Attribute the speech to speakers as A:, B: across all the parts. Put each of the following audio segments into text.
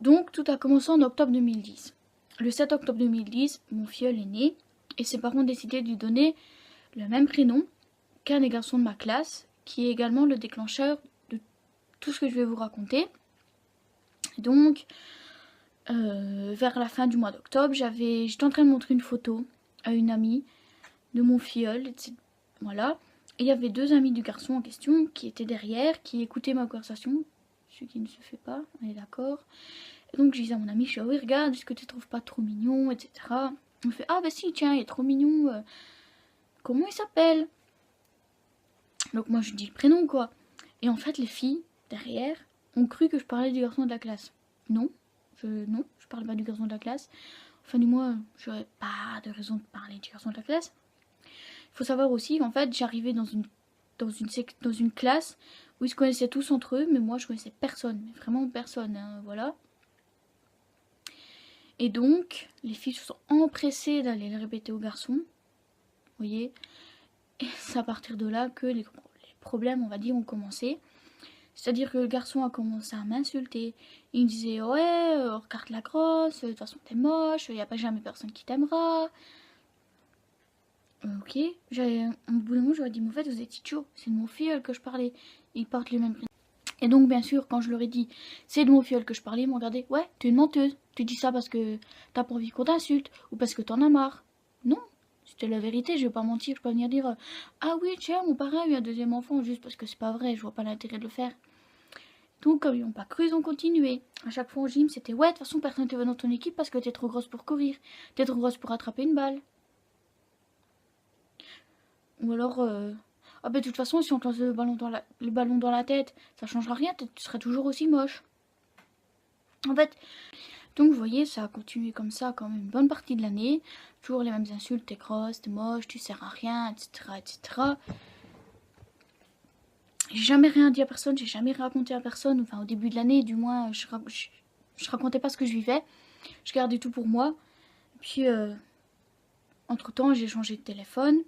A: Donc tout a commencé en octobre 2010. Le 7 octobre 2010, mon filleul est né et ses parents ont décidé de lui donner le même prénom qu'un des garçons de ma classe, qui est également le déclencheur de tout ce que je vais vous raconter. Donc, vers la fin du mois d'octobre, j'étais en train de montrer une photo à une amie de mon filleul, etc. Voilà. Et il y avait deux amis du garçon en question qui étaient derrière, qui écoutaient ma conversation, ce qui ne se fait pas, on est d'accord. Et donc je disais à mon ami, je suis ah oui regarde, est-ce que tu trouves pas trop mignon, etc. On me fait ah bah si tiens, il est trop mignon, comment il s'appelle? Donc moi je dis le prénom quoi. Et en fait les filles derrière ont cru que je parlais du garçon de la classe. Non, je parle pas du garçon de la classe. Enfin du moins, j'aurais pas de raison de parler du garçon de la classe. Il faut savoir aussi qu'en fait j'arrivais dans une classe où ils se connaissaient tous entre eux, mais moi je connaissais personne, mais vraiment personne, hein, voilà. Et donc les filles se sont empressées d'aller le répéter aux garçons, vous voyez. Et c'est à partir de là que les problèmes, on va dire, ont commencé. C'est-à-dire que le garçon a commencé à m'insulter. Il me disait ouais, regarde la grosse, de toute façon t'es moche, il n'y a pas jamais personne qui t'aimera. Ok, au bout d'un moment j'aurais dit mais en fait vous êtes idiot, c'est de mon filleul que je parlais. Ils portent les mêmes prénoms. Et donc bien sûr quand je leur ai dit c'est de mon filleul que je parlais, ils m'ont regardé ouais t'es une menteuse, tu dis ça parce que t'as pas envie qu'on t'insulte ou parce que t'en as marre. Non, c'était la vérité, je vais pas mentir, je peux pas venir dire ah oui tiens mon parrain a eu un deuxième enfant juste parce que c'est pas vrai, je vois pas l'intérêt de le faire. Donc comme ils n'ont pas cru, ils ont continué. À chaque fois en gym c'était ouais de toute façon personne te veut dans ton équipe parce que t'es trop grosse pour courir, t'es trop grosse pour attraper une balle. Ou alors ah ben de toute façon si on te lance le ballon dans la tête, ça changera rien, tu seras toujours aussi moche. En fait, donc vous voyez, ça a continué comme ça quand même une bonne partie de l'année. Toujours les mêmes insultes, t'es grosse, t'es moche, tu sers à rien, etc. etc. J'ai jamais rien dit à personne, j'ai jamais raconté à personne. Enfin au début de l'année, du moins, je racontais pas ce que je vivais. Je gardais tout pour moi. Puis entre temps, j'ai changé de téléphone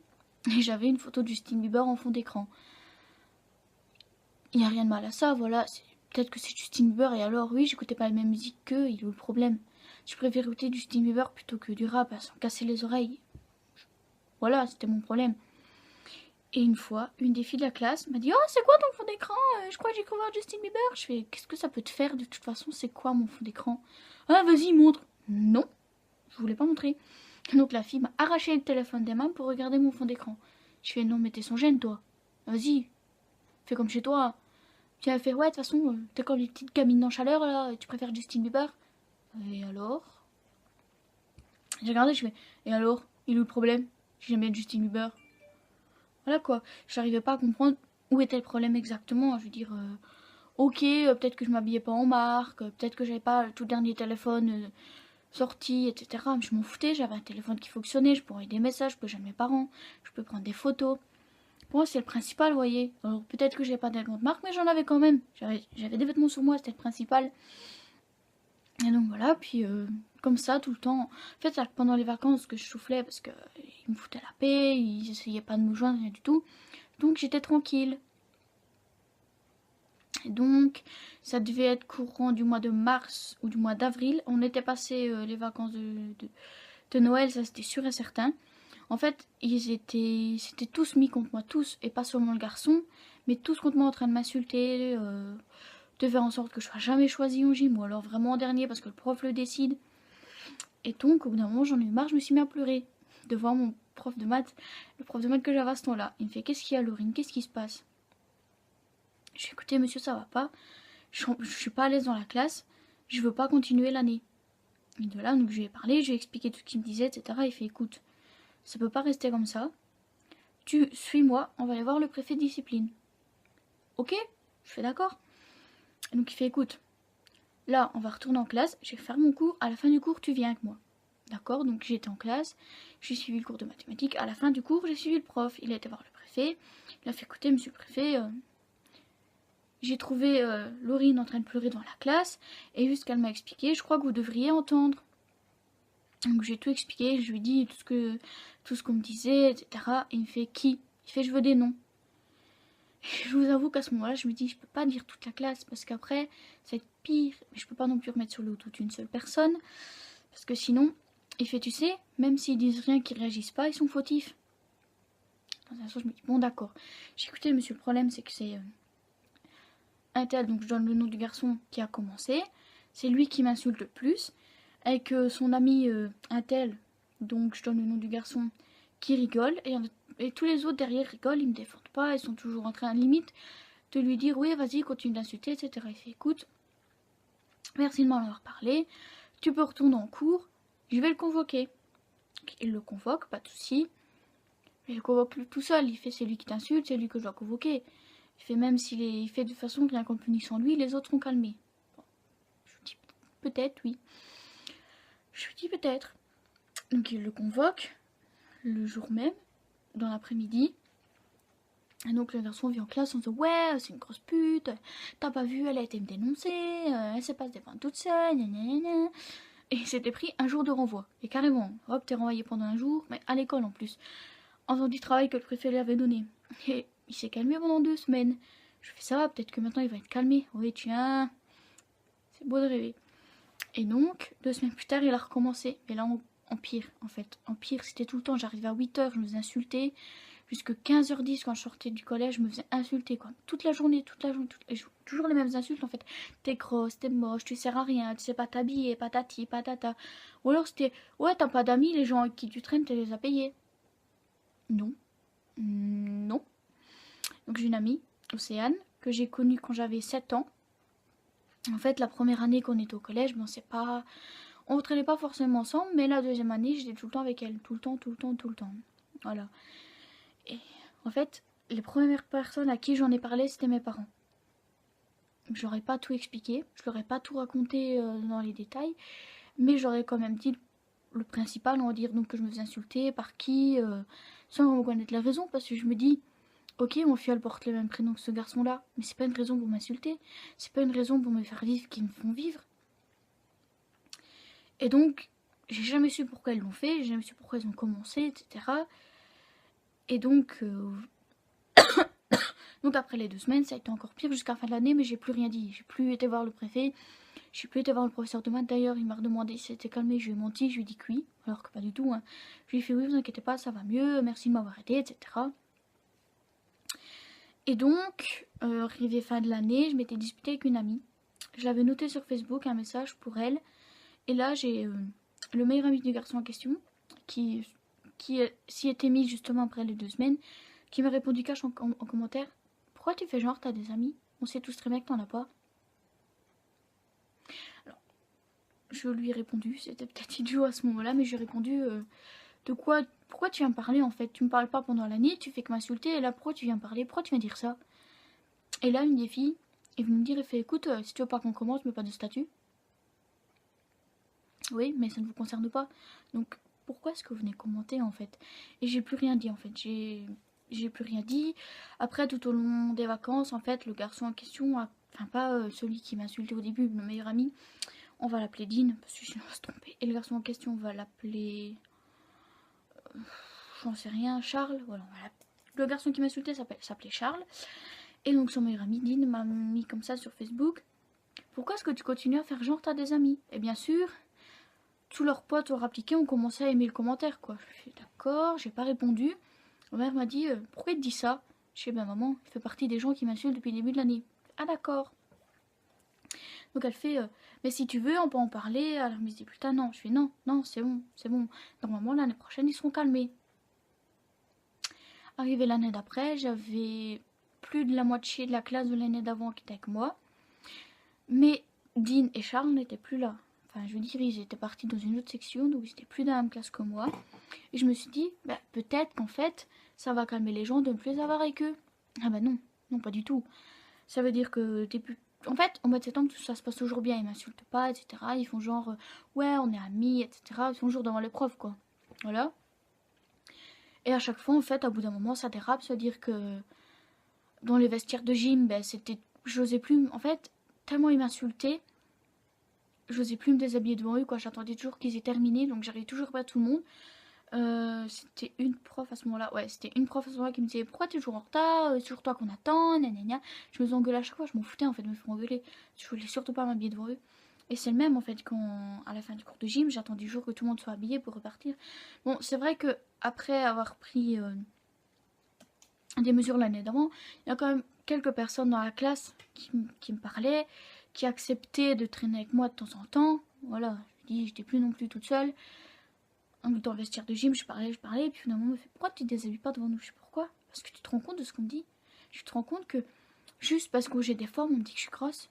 A: et j'avais une photo de Justin Bieber en fond d'écran. Il n'y a rien de mal à ça, voilà. Peut-être que c'est Justin Bieber et alors oui, j'écoutais pas la même musique qu'eux, il est où le problème? Je préfère écouter du Justin Bieber plutôt que du rap, à s'en casser les oreilles. Voilà, c'était mon problème. Et une fois, une des filles de la classe m'a dit oh c'est quoi ton fond d'écran? Je crois que j'ai cru voir Justin Bieber. Je fais qu'est-ce que ça peut te faire de toute façon? C'est quoi mon fond d'écran? Ah vas-y montre. Non, je voulais pas montrer. Donc la fille m'a arraché le téléphone des mains pour regarder mon fond d'écran. Je fais non mais t'es son gêne toi. Vas-y, fais comme chez toi. Puis elle fait ouais de toute façon t'es comme les petites gamines en chaleur là, tu préfères Justin Bieber. Et alors? J'ai regardé, je fais et alors? Il est où le problème? J'aime bien Justin Bieber. Voilà quoi, j'arrivais pas à comprendre où était le problème exactement. Je veux dire, ok, peut-être que je m'habillais pas en marque, peut-être que j'avais pas le tout dernier téléphone sorti, etc. Mais je m'en foutais, j'avais un téléphone qui fonctionnait, je peux envoyer des messages, je peux joindre mes parents, je peux prendre des photos. Pour moi, c'est le principal, vous voyez. Alors peut-être que j'avais pas de vêtements de marque, mais j'en avais quand même. J'avais des vêtements sur moi, c'était le principal. Et donc voilà, puis comme ça tout le temps. En fait, pendant les vacances que je soufflais parce qu'ils me foutaient la paix, ils essayaient pas de me joindre, rien du tout. Donc j'étais tranquille. Et donc ça devait être courant du mois de mars ou du mois d'avril. On était passé les vacances de Noël, ça c'était sûr et certain. En fait, c'était tous mis contre moi, tous, et pas seulement le garçon, mais tous contre moi en train de m'insulter, de faire en sorte que je sois jamais choisie en gym, ou alors vraiment en dernier parce que le prof le décide. Et donc, au bout d'un moment, j'en ai eu marre, je me suis mis à pleurer devant mon prof de maths, le prof de maths que j'avais à ce temps-là. Il me fait qu'est-ce qu'il y a, Laurine, qu'est-ce qui se passe? Je lui ai écoutez, monsieur, ça va pas, je suis pas à l'aise dans la classe, je veux pas continuer l'année. Et de là, donc je lui ai parlé, je lui ai expliqué tout ce qu'il me disait, etc. Il fait écoute, ça peut pas rester comme ça. Tu suis-moi, on va aller voir le préfet de discipline. Ok? Je fais d'accord. Et donc il fait écoute, là on va retourner en classe, je vais faire mon cours, à la fin du cours tu viens avec moi. D'accord? Donc j'étais en classe, j'ai suivi le cours de mathématiques, à la fin du cours j'ai suivi le prof, il a été voir le préfet, il a fait écouter monsieur le préfet, j'ai trouvé Laurine en train de pleurer devant la classe, et vu ce qu'elle m'a expliqué, je crois que vous devriez entendre. Donc j'ai tout expliqué, je lui ai dit tout ce qu'on me disait, etc. Et il me fait qui? Il fait je veux des noms. Je vous avoue qu'à ce moment-là, je me dis, je peux pas dire toute la classe parce qu'après, ça va être pire. Mais je peux pas non plus remettre sur le dos toute une seule personne parce que sinon, il fait, tu sais, même s'ils disent rien, qu'ils réagissent pas, ils sont fautifs. Dans un sens, je me dis, bon, d'accord. J'ai écouté, monsieur, le problème, c'est que c'est un tel, donc je donne le nom du garçon qui a commencé. C'est lui qui m'insulte le plus. Avec son ami un tel, donc je donne le nom du garçon, qui rigole. Et tous les autres derrière rigolent, ils me défendent pas, ils sont toujours en train, limite, de lui dire oui, vas-y, continue d'insulter, etc. Il fait écoute, merci de m'en avoir parlé, tu peux retourner en cours, je vais le convoquer. Il le convoque, pas de souci. Il le convoque tout seul, il fait c'est lui qui t'insulte, c'est lui que je dois convoquer. Il fait même il fait de façon rien qu'en punissant lui, les autres sont calmés. Bon, je lui dis peut-être, oui. Je lui dis peut-être. Donc il le convoque le jour même, dans l'après-midi. Et donc le garçon vient en classe en disant ouais, c'est une grosse pute, t'as pas vu, elle a été me dénoncer, elle s'est pas se défendre toute seule, gna gna gna. Et il s'était pris un jour de renvoi. Et carrément, hop, t'es renvoyé pendant un jour, mais à l'école en plus, en faisant du travail que le préfet lui avait donné. Et il s'est calmé pendant 2 semaines. Je fais ça va, peut-être que maintenant il va être calmé. Oui, tiens, c'est beau de rêver. Et donc, 2 semaines plus tard, il a recommencé. Mais là, en pire, en fait. En pire, c'était tout le temps. J'arrivais à 8h, je me faisais insulter. Jusque 15h10, quand je sortais du collège, je me faisais insulter, quoi. Toute la journée. Toujours les mêmes insultes, en fait. T'es grosse, t'es moche, tu sers à rien, tu sais pas t'habiller, patati, patata. Ou alors c'était, ouais, t'as pas d'amis, les gens avec qui tu traînes, tu les as payés. Non. Non. Donc j'ai une amie, Océane, que j'ai connue quand j'avais 7 ans. En fait, la première année qu'on était au collège, on sait pas... On ne traînait pas forcément ensemble, mais la deuxième année, j'étais tout le temps avec elle. Tout le temps, tout le temps, tout le temps. Voilà. Et en fait, les premières personnes à qui j'en ai parlé, c'était mes parents. Je leur ai pas tout expliqué, je leur ai pas tout raconté dans les détails, mais j'aurais quand même dit le principal, on va dire donc que je me faisais insulter, par qui, sans vraiment connaître la raison, parce que je me dis, ok, mon filleul porte le même prénom que ce garçon-là, mais c'est pas une raison pour m'insulter, c'est pas une raison pour me faire vivre ce qu'ils me font vivre. Et donc, j'ai jamais su pourquoi ils l'ont fait, j'ai jamais su pourquoi ils ont commencé, etc. Et donc, donc après les 2 semaines, ça a été encore pire jusqu'à la fin de l'année, mais j'ai plus rien dit. J'ai plus été voir le préfet, j'ai plus été voir le professeur de maths. D'ailleurs, il m'a redemandé si c'était calmé, je lui ai menti, je lui ai dit que oui, alors que pas du tout. Hein. Je lui ai fait oui, vous inquiétez pas, ça va mieux, merci de m'avoir aidé, etc. Et donc, arrivé fin de l'année, je m'étais disputée avec une amie. Je l'avais noté sur Facebook, un message pour elle. Et là, j'ai le meilleur ami du garçon en question, qui s'y était mis justement après les 2 semaines, qui m'a répondu cash en commentaire. Pourquoi tu fais genre t'as des amis? On sait tous très bien que t'en as pas. Alors, je lui ai répondu, c'était peut-être idiot à ce moment-là, mais j'ai répondu pourquoi tu viens me parler en fait? Tu me parles pas pendant l'année, tu fais que m'insulter, et là pourquoi tu viens me parler? Pourquoi tu viens dire ça? Et là, une des filles est venue me dire, elle fait écoute, si tu veux pas qu'on commence, mets pas de statut. Oui, mais ça ne vous concerne pas. Donc pourquoi est-ce que vous venez commenter en fait? Et j'ai plus rien dit en fait. J'ai plus rien dit. Après, tout au long des vacances, en fait, le garçon en question, enfin pas celui qui m'a insulté au début, mon meilleur ami, on va l'appeler Dean, parce que sinon on va se tromper. Et le garçon en question, on va l'appeler... j'en sais rien, Charles. Voilà, le garçon qui m'a insulté s'appelait Charles. Et donc son meilleur ami, Dean, m'a mis comme ça sur Facebook. Pourquoi est-ce que tu continues à faire genre t'as des amis? Et bien sûr... tous leurs potes ont appliqué, ont commencé à aimer le commentaire, quoi. Je fais d'accord, j'ai pas répondu. Ma mère m'a dit, pourquoi il te dit ça? Je sais, ben maman, il fait partie des gens qui m'insultent depuis le début de l'année. Ah d'accord. Donc elle fait, mais si tu veux, on peut en parler. Alors je me dis, putain, non. Je fais, non, non, c'est bon, c'est bon. Normalement, l'année prochaine, ils seront calmés. Arrivé l'année d'après, j'avais plus de la moitié de la classe de l'année d'avant qui était avec moi. Mais Dean et Charles n'étaient plus là. Enfin, je veux dire, ils étaient partis dans une autre section, donc ils étaient plus dans la même classe que moi. Et je me suis dit, bah, peut-être qu'en fait, ça va calmer les gens de ne plus les avoir avec eux. Ah bah non, non, pas du tout. Ça veut dire que t'es plus... En fait, au mois de septembre, tout ça se passe toujours bien. Ils m'insultent pas, etc. Ils font genre, ouais, on est amis, etc. Ils sont toujours devant les profs, quoi. Voilà. Et à chaque fois, en fait, à bout d'un moment, ça dérape. C'est-à-dire que dans les vestiaires de gym, ben, c'était... J'osais plus... En fait, tellement ils m'insultaient, j'osais plus me déshabiller devant eux, quoi. J'attendais toujours qu'ils aient terminé, donc j'arrivais toujours pas à tout le monde. C'était une prof à ce moment-là. Ouais, c'était une prof à ce moment-là qui me disait pourquoi t'es toujours en retard, c'est toujours toi qu'on attend, gna. Je me faisais engueuler à chaque fois, je m'en foutais en fait de me faire engueuler. Je voulais surtout pas m'habiller devant eux. Et c'est le même en fait quand à la fin du cours de gym, j'attends du jour que tout le monde soit habillé pour repartir. Bon, c'est vrai que après avoir pris des mesures l'année d'avant, il y a quand même quelques personnes dans la classe qui me parlaient, qui acceptaient de traîner avec moi de temps en temps. Voilà, je dis, j'étais plus non plus toute seule. Dans le vestiaire de gym, je parlais, et puis finalement, on me fait pourquoi tu te déshabilles pas devant nous? Je sais pourquoi. Parce que tu te rends compte de ce qu'on me dit. Tu te rends compte que juste parce que j'ai des formes, on me dit que je suis grosse.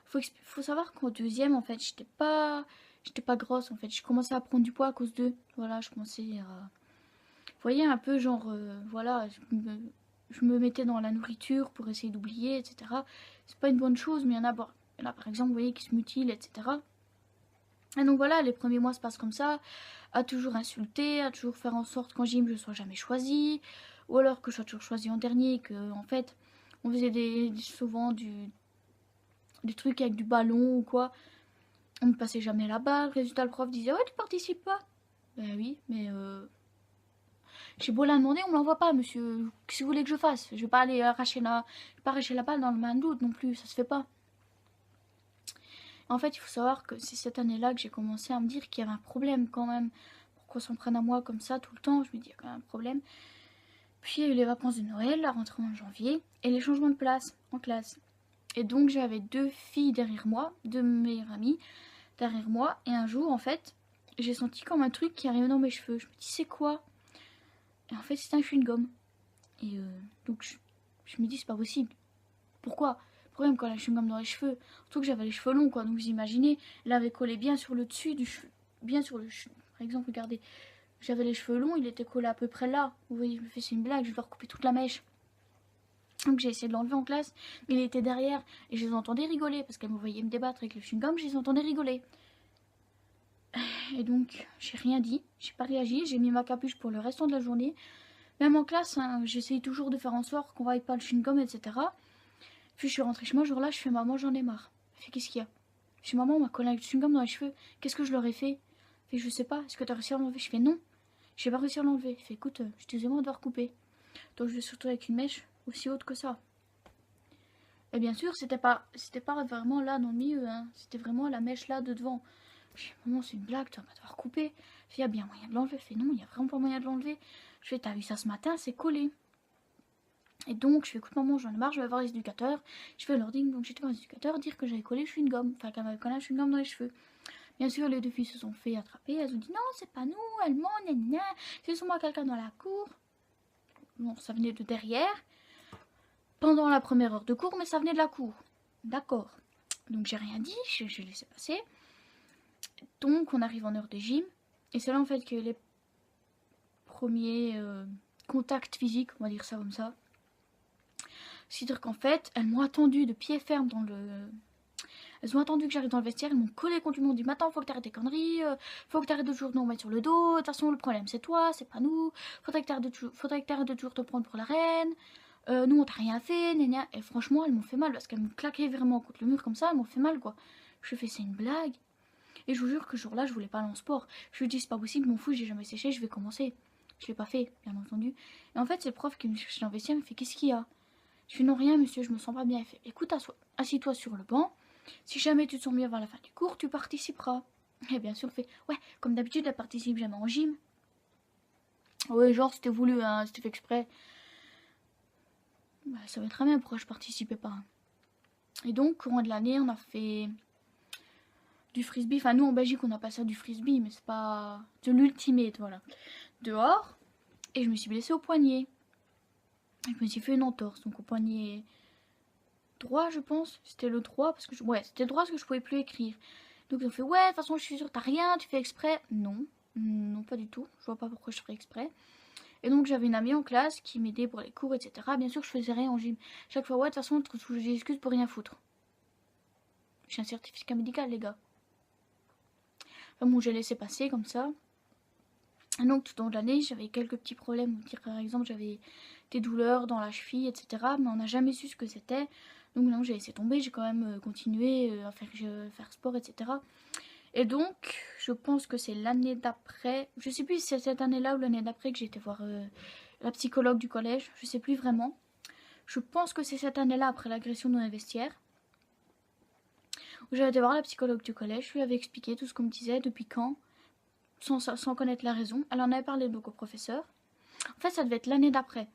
A: Faut savoir qu'en deuxième, en fait, j'étais pas grosse, en fait. Je commençais à prendre du poids à cause d'eux. Voilà, je commençais à. Vous voyez, un peu genre, voilà, je me mettais dans la nourriture pour essayer d'oublier, etc. C'est pas une bonne chose, mais il y en a par exemple, vous voyez, qui se mutilent, etc. Et donc voilà, les premiers mois se passent comme ça, à toujours insulter, à toujours faire en sorte qu'en gym je sois jamais choisie, ou alors que je sois toujours choisie en dernier, que en fait on faisait souvent des trucs avec du ballon ou quoi, on ne passait jamais la balle, résultat le prof disait ouais tu participes pas. Ben oui, mais j'ai beau la demander, on me l'envoie pas monsieur, qu'est-ce que vous voulez que je fasse? Je vais pas aller arracher la balle dans le main de l'autre non plus, ça se fait pas. En fait, il faut savoir que c'est cette année-là que j'ai commencé à me dire qu'il y avait un problème quand même. Pourquoi s'en prennent à moi comme ça tout le temps? Je me dis, il y a quand même un problème. Puis il y a eu les vacances de Noël, la rentrée en janvier, et les changements de place en classe. Et donc j'avais deux filles derrière moi, deux meilleures amies derrière moi, et un jour, en fait, j'ai senti comme un truc qui arrivait dans mes cheveux. Je me dis, c'est quoi? Et en fait, c'était un chewing-gum. Et donc je me dis, c'est pas possible. Pourquoi? Pourquoi me coller un chewing-gum dans les cheveux? Surtout que j'avais les cheveux longs, quoi. Donc vous imaginez, elle avait collé bien sur le dessus du cheveu. Bien sur le cheveu. Par exemple, regardez, j'avais les cheveux longs, il était collé à peu près là. Vous voyez, je me fais, c'est une blague, je dois recouper toute la mèche. Donc j'ai essayé de l'enlever en classe, mais il était derrière et je les entendais rigoler parce qu'elles me voyaient me débattre avec le chewing-gum, je les entendais rigoler. Et donc j'ai rien dit, j'ai pas réagi, j'ai mis ma capuche pour le restant de la journée. Même en classe, hein, j'essayais toujours de faire en sorte qu'on voie pas le chewing-gum, etc. Puis je suis rentrée chez moi, ce jour-là, je fais maman, j'en ai marre. Elle fait qu'est-ce qu'il y a? Je fais maman, on m'a collé un chewing-gum dans les cheveux, qu'est-ce que je leur ai fait? Elle fait je sais pas, est-ce que t'as réussi à l'enlever? Je fais non, j'ai pas réussi à l'enlever. Elle fait écoute, je te demande de recouper. Donc je vais surtout avec une mèche aussi haute que ça. Et bien sûr, c'était pas vraiment là dans le milieu, hein. C'était vraiment la mèche là de devant. Je fais maman, c'est une blague, tu vas pas devoir couper. Elle fait il y a bien moyen de l'enlever. Elle fait non, il y a vraiment pas moyen de l'enlever. Je fais t'as vu ça ce matin, c'est collé. Et donc, je fais écoute maman, j'en ai marre, je vais voir les éducateurs. Je fais leur dire, donc j'étais voir les éducateurs, dire que j'avais collé chewing-gum, enfin qu'elle m'avait collé un chewing-gum dans les cheveux. Bien sûr, les deux filles se sont fait attraper, elles ont dit non, c'est pas nous, elles mentent, c'est sûrement quelqu'un dans la cour. Bon, ça venait de derrière, pendant la première heure de cours, mais ça venait de la cour. D'accord. Donc j'ai rien dit, je laissé passer. Donc on arrive en heure de gym, et c'est là en fait que les premiers contacts physiques, on va dire ça comme ça. C'est-à-dire qu'en fait, elles m'ont attendu de pied ferme dans le... Elles ont attendu que j'arrive dans le vestiaire, elles m'ont collé contre le monde, dit maintenant faut que t'arrêtes tes conneries, faut que t'arrêtes de toujours nous mettre sur le dos, de toute façon le problème c'est toi, c'est pas nous, faudrait que t'arrêtes de toujours te prendre pour la reine, nous on t'a rien fait, gna. Et franchement elles m'ont fait mal parce qu'elles me claquaient vraiment contre le mur comme ça, elles m'ont fait mal quoi. Je fais c'est une blague. Et je vous jure que ce jour-là je voulais pas aller en sport. Je lui dis c'est pas possible, m'en fous, j'ai jamais séché, je vais commencer. Je l'ai pas fait, bien entendu. Et en fait c'est le prof qui me cherche dans le vestiaire, il me fait qu'est-ce qu'il y a? Je fais non rien monsieur, je me sens pas bien. Il fait écoute, assis-toi sur le banc. Si jamais tu te sens mieux avant la fin du cours, tu participeras. Et bien sûr, il fait ouais, comme d'habitude, elle participe jamais en gym. Ouais, genre c'était voulu, hein, c'était fait exprès. Bah, ça va très bien pourquoi je participais pas. Et donc, courant de l'année, on a fait du frisbee. Enfin, nous en Belgique, on a pas ça du frisbee, mais c'est pas de l'ultimate, voilà. Dehors, et je me suis blessée au poignet. Je me suis fait une entorse, donc au poignet droit, je pense. C'était le droit, parce que ouais, c'était le droit parce que je pouvais plus écrire. Donc ils ont fait ouais, de toute façon, je suis sûre, t'as rien, tu fais exprès. Non, non, pas du tout. Je vois pas pourquoi je ferais exprès. Et donc j'avais une amie en classe qui m'aidait pour les cours, etc. Bien sûr, je faisais rien en gym. Chaque fois, ouais, de toute façon, je trouve des excuses pour rien foutre. J'ai un certificat médical, les gars. Enfin bon, j'ai laissé passer comme ça. Et donc tout au long de l'année, j'avais quelques petits problèmes. Par exemple, j'avais des douleurs dans la cheville, etc. Mais on n'a jamais su ce que c'était. Donc non, j'ai laissé tomber. J'ai quand même continué à faire sport, etc. Et donc, je pense que c'est l'année d'après, je sais plus si c'est cette année-là ou l'année d'après que j'ai été voir la psychologue du collège, je sais plus vraiment. Je pense que c'est cette année-là, après l'agression dans les vestiaires, où j'avais été voir la psychologue du collège, je lui avais expliqué tout ce qu'on me disait, depuis quand, sans connaître la raison. Elle en avait parlé donc au professeur. En fait, ça devait être l'année d'après.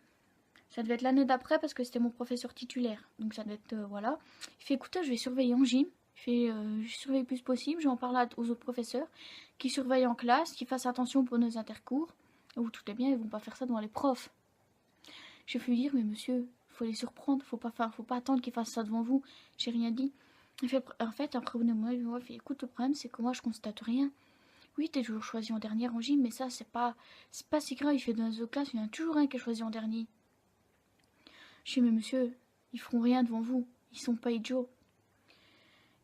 A: Ça devait être l'année d'après parce que c'était mon professeur titulaire. Donc ça devait être, voilà. Il fait, écoutez, je vais surveiller en gym. Il fait, je surveille le plus possible. J'en parle aux autres professeurs qui surveillent en classe, qui fassent attention pour nos intercours. Où tout est bien, ils vont pas faire ça devant les profs. J'ai fait lui dire, mais monsieur, faut les surprendre, faut pas attendre qu'ils fassent ça devant vous. J'ai rien dit. Il fait, en fait, après, il fait, écoute, le problème, c'est que moi, je constate rien. Oui, t'es toujours choisi en dernier en gym, mais ça, c'est pas si grave. Il fait dans les autres classes, il y en a toujours un qui est choisi en dernier. Je dis, mais monsieur, ils feront rien devant vous. Ils sont pas idiots.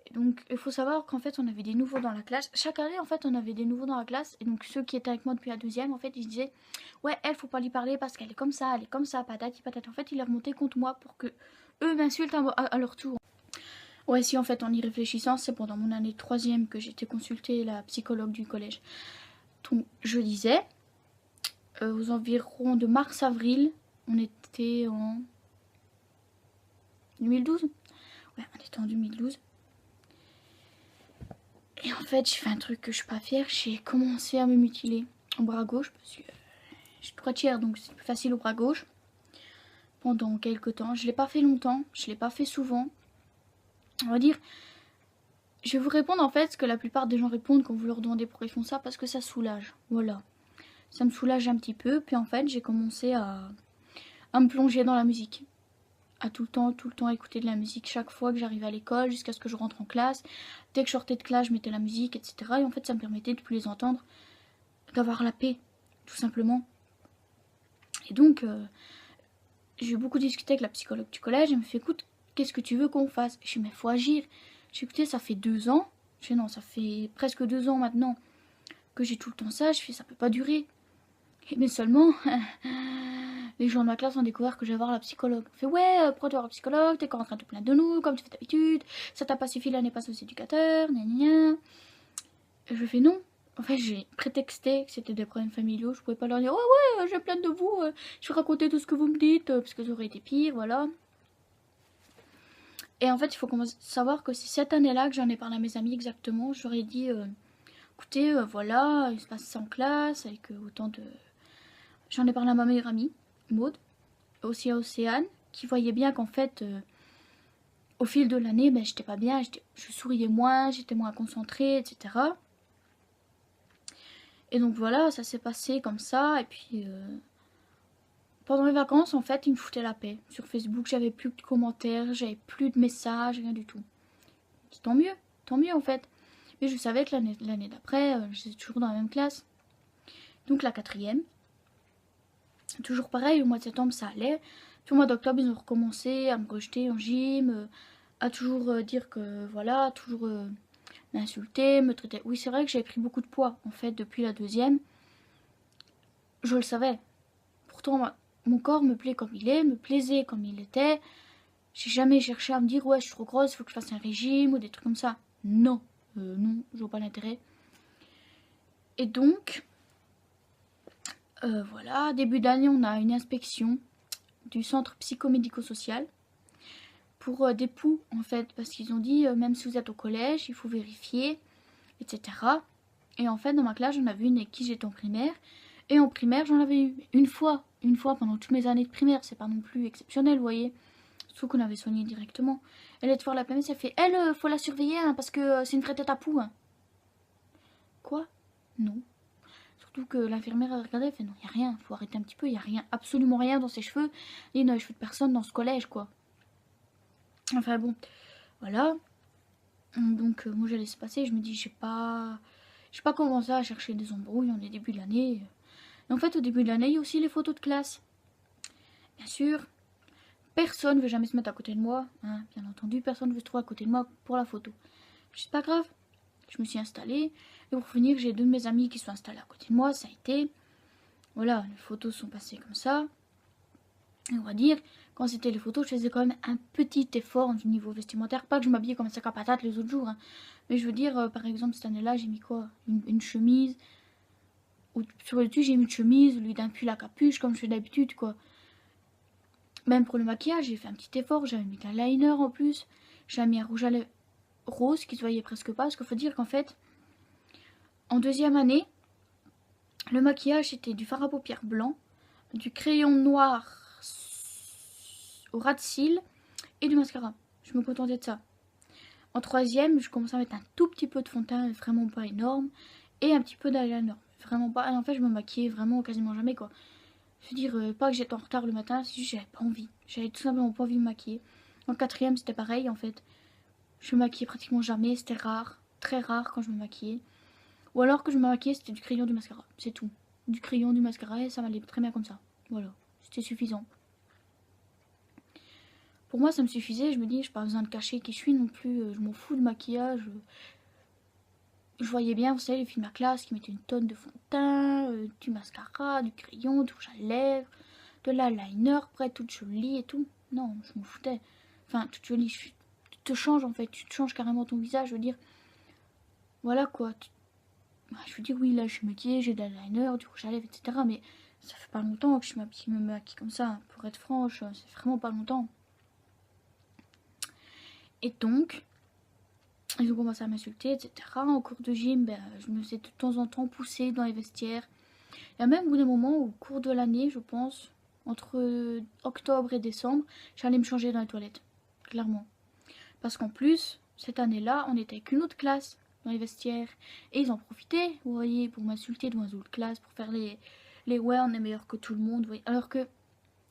A: Et donc, il faut savoir qu'en fait, on avait des nouveaux dans la classe. Chaque année, en fait, on avait des nouveaux dans la classe. Et donc, ceux qui étaient avec moi depuis la deuxième, en fait, ils disaient, ouais, elle, faut pas lui parler parce qu'elle est comme ça, patati patata. En fait, il est remonté contre moi pour que eux m'insultent à leur tour. Ouais, si, en fait, en y réfléchissant, c'est pendant mon année de troisième que j'étais consulter la psychologue du collège. Donc, je disais, aux environs de mars-avril, on était en 2012. Ouais, on était en 2012. Et en fait, j'ai fait un truc que je suis pas fière. J'ai commencé à me mutiler au bras gauche parce que je suis droitière, donc c'est plus facile au bras gauche. Pendant quelques temps, je l'ai pas fait longtemps, je l'ai pas fait souvent. On va dire, je vais vous répondre en fait ce que la plupart des gens répondent quand vous leur demandez pourquoi ils font ça, parce que ça soulage. Voilà, ça me soulage un petit peu. Puis en fait, j'ai commencé à me plonger dans la musique. À tout le temps écouter de la musique chaque fois que j'arrivais à l'école, jusqu'à ce que je rentre en classe. Dès que je sortais de classe, je mettais la musique, etc. Et en fait, ça me permettait de plus les entendre, d'avoir la paix, tout simplement. Et donc, j'ai beaucoup discuté avec la psychologue du collège. Elle me fait, écoute, qu'est-ce que tu veux qu'on fasse? Je dis, mais faut agir. J'ai écouté, ça fait 2 ans. Je fais, non, ça fait presque 2 ans maintenant que j'ai tout le temps ça. Je fais, ça peut pas durer. Mais seulement, les gens de ma classe ont découvert que je vais voir la psychologue. On fait, ouais, pourquoi tu vas voir la psychologue? T'es encore en train de te plaindre de nous, comme tu fais d'habitude. Ça t'a pas suffi l'année passée aux éducateurs, gna gna gna. Et je fais, non. En fait, j'ai prétexté que c'était des problèmes familiaux. Je pouvais pas leur dire, oh ouais, je plains de vous. Je vais raconter tout ce que vous me dites, parce que ça aurait été pire, voilà. Et en fait, il faut savoir que c'est cette année-là que j'en ai parlé à mes amis exactement. Je leur ai dit, écoutez, voilà, il se passe ça en classe, avec autant de... J'en ai parlé à ma meilleure amie, Maude, aussi à Océane, qui voyait bien qu'en fait, au fil de l'année, ben, j'étais pas bien, je souriais moins, j'étais moins concentrée, etc. Et donc voilà, ça s'est passé comme ça, et puis... pendant les vacances, en fait, ils me foutaient la paix. Sur Facebook, j'avais plus de commentaires, j'avais plus de messages, rien du tout. Tant mieux en fait. Mais je savais que l'année d'après, j'étais toujours dans la même classe. Donc la quatrième. Toujours pareil, au mois de septembre ça allait. Puis au mois d'octobre, ils ont recommencé à me rejeter en gym, à toujours dire que voilà, toujours m'insulter, me traiter. Oui, c'est vrai que j'avais pris beaucoup de poids en fait depuis la deuxième. Je le savais. Pourtant, mon corps me plaît comme il est, me plaisait comme il était. J'ai jamais cherché à me dire ouais, je suis trop grosse, il faut que je fasse un régime ou des trucs comme ça. Non, non, je vois pas l'intérêt. Et donc, voilà, début d'année, on a une inspection du centre psychomédico-social pour des poux, en fait, parce qu'ils ont dit, même si vous êtes au collège, il faut vérifier, etc. Et en fait, dans ma classe, j'en avais une avec qui j'étais en primaire, et en primaire, j'en avais eu une fois pendant toutes mes années de primaire, c'est pas non plus exceptionnel, vous voyez, surtout qu'on avait soigné directement. Elle est de voir la PMS, elle fait, elle, faut la surveiller, hein, parce que c'est une vraie tête à poux. Hein. Quoi? Non. Surtout que l'infirmière a regardé, elle fait non, y a rien, faut arrêter un petit peu, y a rien, absolument rien dans ses cheveux, et dans les cheveux de personne dans ce collège, quoi. Enfin bon, voilà. Donc moi j'ai laissé passer, je me dis, j'ai pas commencé à chercher des embrouilles, on est début de l'année. Et en fait, au début de l'année, il y a aussi les photos de classe. Bien sûr, personne ne veut jamais se mettre à côté de moi, hein, bien entendu, personne ne veut se trouver à côté de moi pour la photo. C'est pas grave, je me suis installée, et pour finir, j'ai 2 de mes amis qui sont installés à côté de moi, ça a été... Voilà, les photos sont passées comme ça. Et on va dire, quand c'était les photos, je faisais quand même un petit effort du niveau vestimentaire. Pas que je m'habillais comme un sac à patates les autres jours, hein. Mais je veux dire, par exemple, cette année-là, j'ai mis quoi, une chemise. Sur le dessus, j'ai mis une chemise, au lieu d'un pull à capuche, comme je fais d'habitude, quoi. Même pour le maquillage, j'ai fait un petit effort. J'avais mis un liner en plus. J'avais mis un rouge à lèvres rose qui se voyait presque pas. Parce qu'il faut dire qu'en fait, en deuxième année, le maquillage c'était du fard à paupières blanc, du crayon noir au ras de cils et du mascara. Je me contentais de ça. En troisième, je commençais à mettre un tout petit peu de fond de teint, vraiment pas énorme, et un petit peu d'eyeliner. Vraiment pas. Et en fait, je me maquillais vraiment quasiment jamais, quoi. Je veux dire, pas que j'étais en retard le matin, c'est juste que j'avais pas envie. J'avais tout simplement pas envie de me maquiller. En quatrième, c'était pareil, en fait. Je me maquillais pratiquement jamais, c'était rare, très rare quand je me maquillais. Ou alors que je me maquillais, c'était du crayon, du mascara, c'est tout. Du crayon, du mascara, et ça m'allait très bien comme ça. Voilà, c'était suffisant. Pour moi, ça me suffisait, je me dis, j'ai pas besoin de cacher qui je suis non plus, je m'en fous de maquillage. Je voyais bien, vous savez, les filles de ma classe qui mettaient une tonne de fond de teint, du mascara, du crayon, du rouge à lèvres, de l'eyeliner, près toute jolie et tout. Non, je m'en foutais. Enfin, toute jolie, tu te changes en fait, tu te changes carrément ton visage, je veux dire. Voilà quoi. Je veux dire, oui, là je suis maquillée, j'ai de l'eyeliner, du rouge à lèvres, etc. Mais ça fait pas longtemps que je me maquille comme ça. Pour être franche, c'est vraiment pas longtemps. Et donc, ils ont commencé à m'insulter, etc. En cours de gym, ben, je me faisais de temps en temps pousser dans les vestiaires. Il y a même eu des moments où, au cours de l'année, je pense, entre octobre et décembre, j'allais me changer dans les toilettes. Clairement. Parce qu'en plus, cette année-là, on était avec une autre classe dans les vestiaires. Et ils en profitaient, vous voyez, pour m'insulter devant les autres classes, pour faire les ouais, on est meilleur que tout le monde. Vous voyez. Alors que,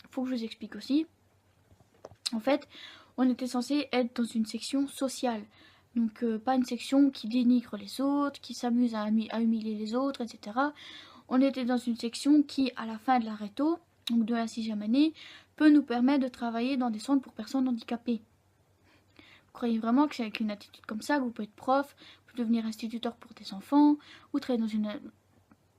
A: faut que je vous explique aussi. En fait, on était censé être dans une section sociale. Donc, pas une section qui dénigre les autres, qui s'amuse à humilier les autres, etc. On était dans une section qui, à la fin de la réto, donc de la 6e année, peut nous permettre de travailler dans des centres pour personnes handicapées. Vous croyez vraiment que c'est avec une attitude comme ça que vous pouvez être prof, vous pouvez devenir instituteur pour des enfants, ou travailler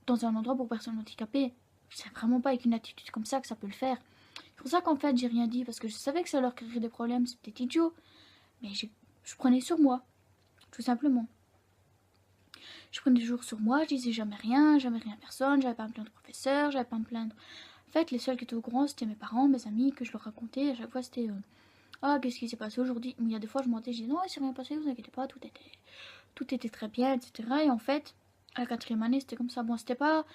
A: dans un endroit pour personnes handicapées? C'est vraiment pas avec une attitude comme ça que ça peut le faire. C'est pour ça qu'en fait j'ai rien dit, parce que je savais que ça leur créerait des problèmes, c'était idiot. Mais je prenais sur moi, tout simplement. Je prenais toujours sur moi, je disais jamais rien à personne, j'avais pas à me plaindre au professeur, j'avais pas à me plaindre. En fait, les seuls qui étaient au courant, c'était mes parents, mes amis, que je leur racontais. À chaque fois, c'était ah, qu'est-ce qui s'est passé aujourd'hui? Il y a des fois, je mentais, je disais non, il s'est rien passé, vous inquiétez pas, tout était très bien, etc. Et en fait, à la 4e année, c'était comme ça. Bon, c'était pas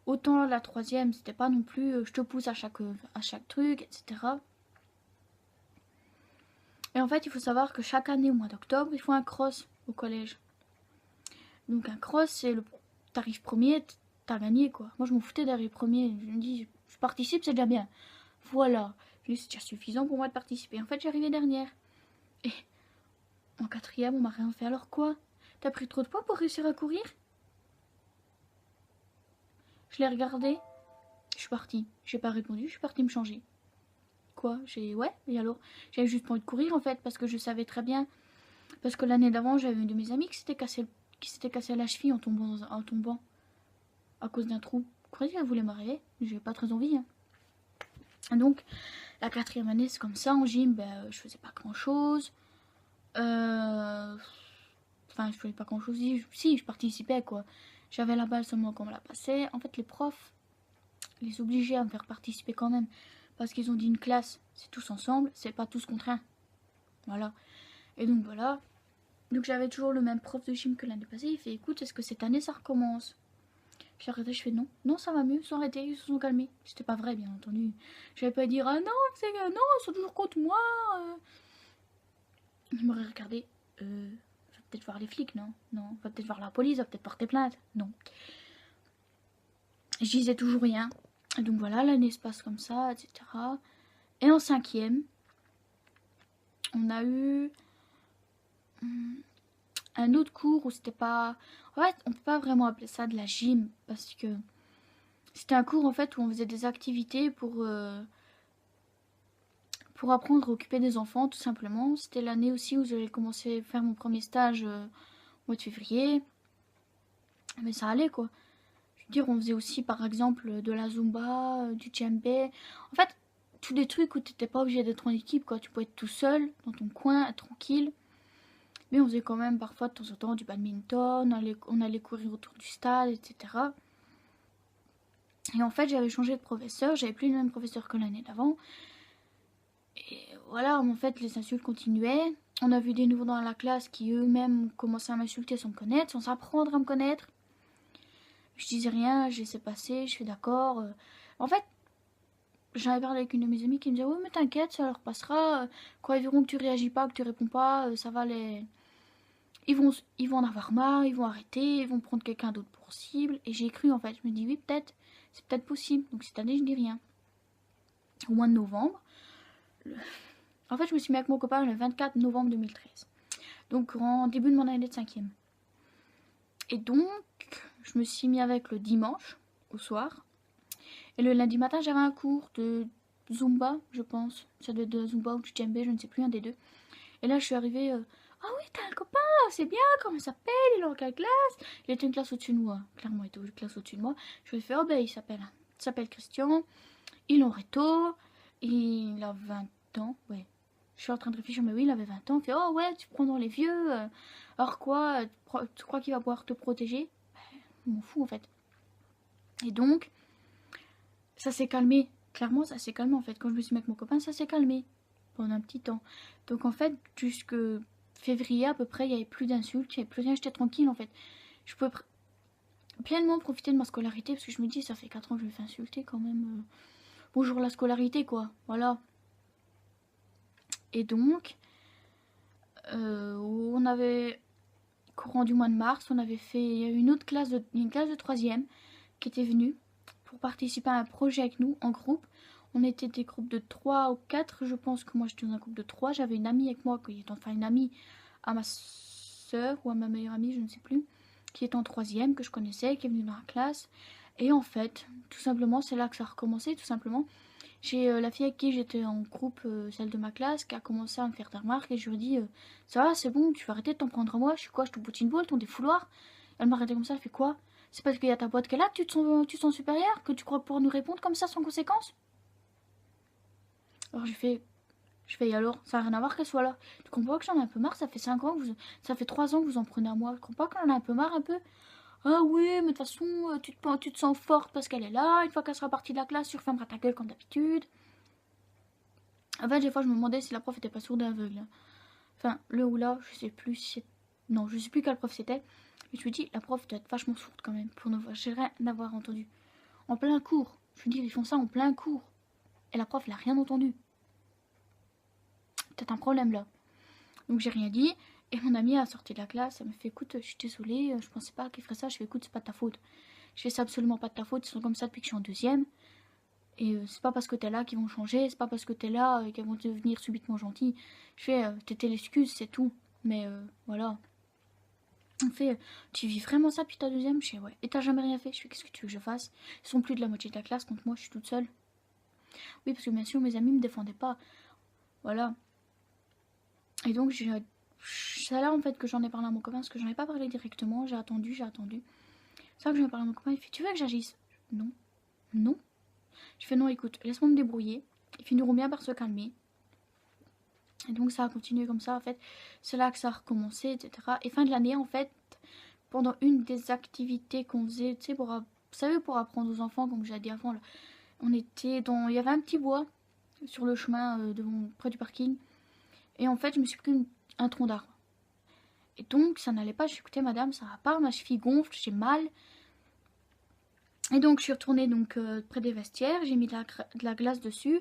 A: autant la 3e, c'était pas non plus je te pousse à chaque truc, etc. Et en fait, il faut savoir que chaque année, au mois d'octobre, il faut un cross au collège. Donc un cross, c'est le t'arrives premier, t'as gagné quoi. Moi je m'en foutais d'arriver premier, je me dis je participe, c'est déjà bien. Voilà, c'est déjà suffisant pour moi de participer. En fait j'arrivais dernière. Et en 4e on m'a rien fait. Alors quoi? T'as pris trop de poids pour réussir à courir? Je l'ai regardé, je suis partie. J'ai pas répondu, je suis partie me changer. Quoi? Ouais, et alors? J'avais juste pas envie de courir en fait, parce que je savais très bien. Parce que l'année d'avant j'avais une de mes amies qui s'était cassé la cheville en tombant. À cause d'un trou. Vous croyez qu'elle voulait m'arrêter? J'ai pas très envie. Hein. Donc, la 4e année, c'est comme ça. En gym, ben, je faisais pas grand chose. Enfin, je faisais pas grand chose. Si, je participais quoi. J'avais la balle seulement quand on me la passait. En fait, les profs les obligeaient à me faire participer quand même. Parce qu'ils ont dit une classe, c'est tous ensemble, c'est pas tous contre un. Voilà. Et donc voilà. Donc j'avais toujours le même prof de gym que l'année passée. Il fait écoute, est-ce que cette année ça recommence? J'ai arrêté, je fais non, non ça va mieux, ils sont arrêtés, ils se sont calmés. C'était pas vrai bien entendu. J'avais pas dire ah non, c'est non, ils sont toujours contre moi. Ils m'auraient regardé. Va peut-être voir les flics, non? Non, va peut-être voir la police, va peut-être porter plainte. Non. Je disais toujours rien. Et donc voilà, l'année se passe comme ça, etc. Et en 5e, on a eu un autre cours où c'était pas... En fait, on peut pas vraiment appeler ça de la gym parce que c'était un cours en fait où on faisait des activités pour apprendre à occuper des enfants tout simplement. C'était l'année aussi où j'avais commencé à faire mon premier stage au mois de février. Mais ça allait quoi. Je veux dire, on faisait aussi par exemple de la zumba, du djembé. En fait, tous des trucs où t'étais pas obligé d'être en équipe, quoi. Tu pouvais être tout seul, dans ton coin, tranquille. Mais on faisait quand même parfois de temps en temps du badminton, on allait courir autour du stade, etc. Et en fait, j'avais changé de professeur, j'avais plus le même professeur que l'année d'avant. Et voilà, en fait, les insultes continuaient. On a vu des nouveaux dans la classe qui eux-mêmes commençaient à m'insulter sans me connaître, sans apprendre à me connaître. Je disais rien, je laissais passer, je fais d'accord. En fait, j'avais parlé avec une de mes amies qui me disait oui mais t'inquiète, ça leur passera. Quand ils verront que tu réagis pas, que tu réponds pas, ça va les... Ils vont en avoir marre, ils vont arrêter, ils vont prendre quelqu'un d'autre pour cible. Et j'ai cru en fait, je me dis oui peut-être, c'est peut-être possible. Donc cette année je dis rien. Au mois de novembre, en fait je me suis mis avec mon copain le 24 novembre 2013. Donc en début de mon année de 5e. Et donc je me suis mis avec le dimanche au soir. Et le lundi matin j'avais un cours de Zumba, je pense. Ça doit être de Zumba ou du djembé, je ne sais plus, un des deux. Et là je suis arrivée... ah oui, t'as un copain, c'est bien, comment il s'appelle, il est en quelle classe? Il était une classe au-dessus de moi, clairement il était une classe au-dessus de moi. Je lui ai fait, oh ben il s'appelle Christian, il est en réto, il a 20 ans, ouais. Je suis en train de réfléchir, mais oui, il avait 20 ans. Il fait, oh ouais, tu prends dans les vieux, alors quoi, tu crois qu'il va pouvoir te protéger? Je m'en fous en fait. Et donc, ça s'est calmé, clairement ça s'est calmé en fait. Quand je me suis mis avec mon copain, ça s'est calmé pendant un petit temps. Donc en fait, jusque février à peu près, il n'y avait plus d'insultes, il n'y avait plus rien, j'étais tranquille en fait. Je pouvais pleinement profiter de ma scolarité parce que je me dis, ça fait 4 ans que je me fais insulter quand même. Bonjour la scolarité quoi, voilà. Et donc, on avait, courant du mois de mars, on avait fait, il y a eu une classe de 3e qui était venue pour participer à un projet avec nous en groupe. On était des groupes de 3 ou 4, je pense que moi j'étais dans un groupe de 3. J'avais une amie avec moi, enfin une amie à ma soeur ou à ma meilleure amie, je ne sais plus, qui est en 3e, que je connaissais, qui est venue dans la classe. Et en fait, tout simplement, c'est là que ça a recommencé, tout simplement. J'ai la fille avec qui j'étais en groupe, celle de ma classe, qui a commencé à me faire des remarques et je lui ai dit ça va, c'est bon, tu vas arrêter de t'en prendre à moi, je suis quoi, je te poutine bol, ton défouloir. Elle m'a arrêté comme ça, elle fait quoi? C'est parce qu'il y a ta pote qui est là que tu te sens supérieur, que tu crois pouvoir nous répondre comme ça sans conséquence? Alors je fais, et alors, ça n'a rien à voir qu'elle soit là. Tu comprends pas que j'en ai un peu marre, ça fait 5 ans que ça fait 3 ans que vous en prenez à moi. Tu comprends pas qu'on en a un peu marre un peu? Ah oui, mais de toute façon, tu te sens forte parce qu'elle est là. Une fois qu'elle sera partie de la classe, tu refermeras ta gueule comme d'habitude. En fait, des fois, je me demandais si la prof était pas sourde et aveugle. Enfin, le ou là, je sais plus si non, je sais plus quelle prof c'était. Mais je me dis, la prof doit être vachement sourde quand même pour ne rien avoir entendu. En plein cours. Je veux dire, ils font ça en plein cours. Et la prof, elle a rien entendu. Peut-être un problème là. Donc j'ai rien dit. Et mon amie a sorti de la classe. Elle me fait, écoute, je suis désolée, je pensais pas qu'il ferait ça. Je fais, écoute, c'est pas de ta faute. Je fais, c'est absolument pas de ta faute. Ils sont comme ça depuis que je suis en 2e. Et c'est pas parce que t'es là qu'ils vont changer. C'est pas parce que t'es là qu'ils vont devenir subitement gentils. Je fais, t'étais l'excuse, c'est tout. Mais voilà. On fait, tu vis vraiment ça puis ta 2e? Je fais, ouais. Et t'as jamais rien fait? Je fais, qu'est-ce que tu veux que je fasse? Ils sont plus de la moitié de la classe contre moi, je suis toute seule. Oui, parce que bien sûr, mes amis me défendaient pas. Voilà. Et donc, c'est là en fait que j'en ai parlé à mon copain, parce que j'en ai pas parlé directement. J'ai attendu. C'est là que j'en ai parlé à mon copain. Il fait, tu veux que j'agisse? Non. Non. Je fais, non, écoute, laisse-moi me débrouiller. Ils finiront bien par se calmer. Et donc, ça a continué comme ça, en fait. C'est là que ça a recommencé, etc. Et fin de l'année, en fait, pendant une des activités qu'on faisait, tu sais, vous savez, pour apprendre aux enfants, comme j'ai dit avant, là, on était dans... Il y avait un petit bois sur le chemin près du parking. Et en fait, je me suis pris un tronc d'arbre. Et donc, ça n'allait pas. Je suis écoutez, madame, ça va pas. Ma cheville gonfle, j'ai mal. Et donc, je suis retournée près des vestiaires. J'ai mis de la glace dessus.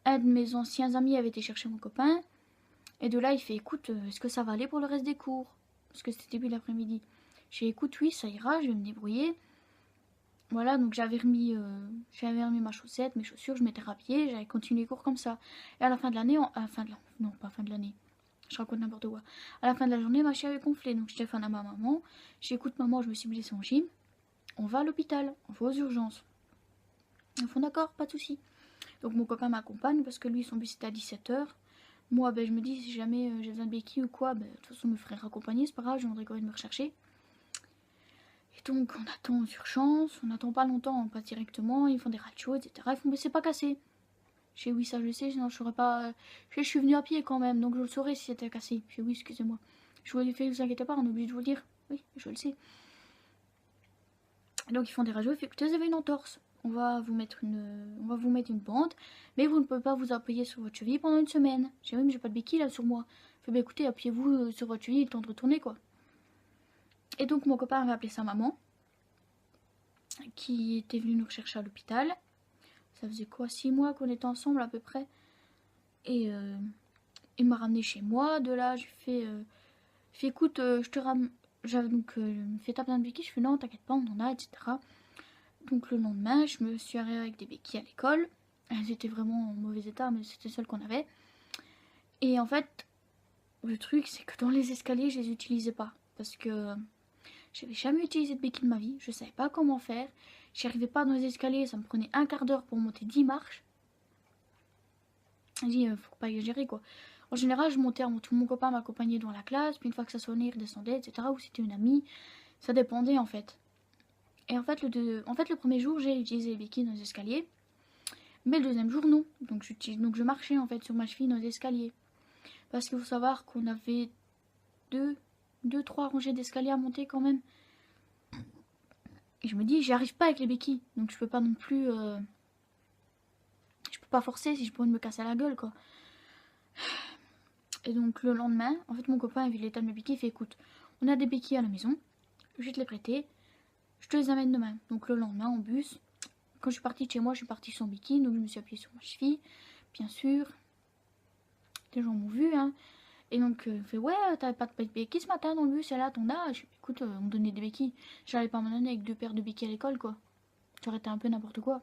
A: Un de mes anciens amis avait été chercher mon copain. Et de là, il fait, écoute, est-ce que ça va aller pour le reste des cours? Parce que c'était début l'après-midi. J'ai dit, écoute, oui, ça ira, je vais me débrouiller. Voilà, donc j'avais remis ma chaussette, mes chaussures, je m'étais rhabillée, j'avais continué les cours comme ça. Et à la fin de l'année, non, pas fin de l'année, je raconte n'importe quoi. À la fin de la journée, ma cheville avait gonflé, donc je téléphone à ma maman. J'ai dit, écoute, maman, je me suis blessée en gym, on va à l'hôpital, on va aux urgences. Ils font d'accord, pas de souci. Donc mon copain m'accompagne parce que lui, son bus était à 17h. Moi, ben, je me dis, si jamais j'ai besoin de béquilles ou quoi, ben, de toute façon, me ferait raccompagner, c'est pas grave, je demanderai quand même de me rechercher. Et donc, on attend aux urgences, on n'attend pas longtemps, on passe directement, ils font des radios, etc. Ils font, mais c'est pas cassé. Je fais oui, ça je le sais, sinon je saurais pas. Je suis venue à pied quand même, donc je le saurais si c'était cassé. Je fais oui, excusez-moi. Je vous l'ai fait, ne vous inquiétez pas, on est obligé de vous le dire. Oui, je le sais. Donc ils font des radios, ils font écoutez, vous avez une entorse. On va vous mettre une bande, mais vous ne pouvez pas vous appuyer sur votre cheville pendant une semaine. J'ai même j'ai pas de béquille là sur moi. Je fais bah écoutez, appuyez-vous sur votre cheville le temps de retourner quoi. Et donc mon copain avait appelé sa maman, qui était venue nous rechercher à l'hôpital. Ça faisait quoi, 6 mois qu'on était ensemble à peu près. Et il m'a ramené chez moi. De là, j'ai fait écoute, je te ramène. J'avais donc fait ta plein de béquilles. Je fais non, t'inquiète pas, on en a, etc. Donc le lendemain, je me suis arrêtée avec des béquilles à l'école. Elles étaient vraiment en mauvais état, mais c'était celles qu'on avait. Et en fait, le truc, c'est que dans les escaliers, je les utilisais pas. Parce que j'avais jamais utilisé de béquilles de ma vie. Je savais pas comment faire. J'y arrivais pas dans les escaliers. Ça me prenait un quart d'heure pour monter 10 marches. J'ai dit, faut pas exagérer quoi. En général, je montais, mon copain m'accompagnait dans la classe. Puis une fois que ça sonnait, il redescendait, etc. Ou c'était une amie. Ça dépendait en fait. Et en fait, le premier jour, j'ai utilisé les béquilles dans les escaliers. Mais le deuxième jour, non. Donc je marchais en fait sur ma cheville dans les escaliers. Parce qu'il faut savoir qu'on avait trois rangées d'escaliers à monter quand même. Et je me dis, j'y arrive pas avec les béquilles. Donc je peux pas non plus... je peux pas forcer si je pourrais me casser la gueule quoi. Et donc le lendemain, en fait mon copain a vu l'état de mes béquilles. Il fait écoute, on a des béquilles à la maison. Je vais te les prêter. Je te les amène demain. Donc le lendemain en bus. Quand je suis partie de chez moi, je suis partie sans béquille. Donc je me suis appuyée sur ma cheville. Bien sûr. Les gens m'ont vu hein. Et donc, il fait ouais, t'avais pas de béquilles ce matin dans le bus, elle a ton âge. Écoute, on me donnait des béquilles. J'allais pas m'en donner avec 2 paires de béquilles à l'école, quoi. Ça aurait été un peu n'importe quoi.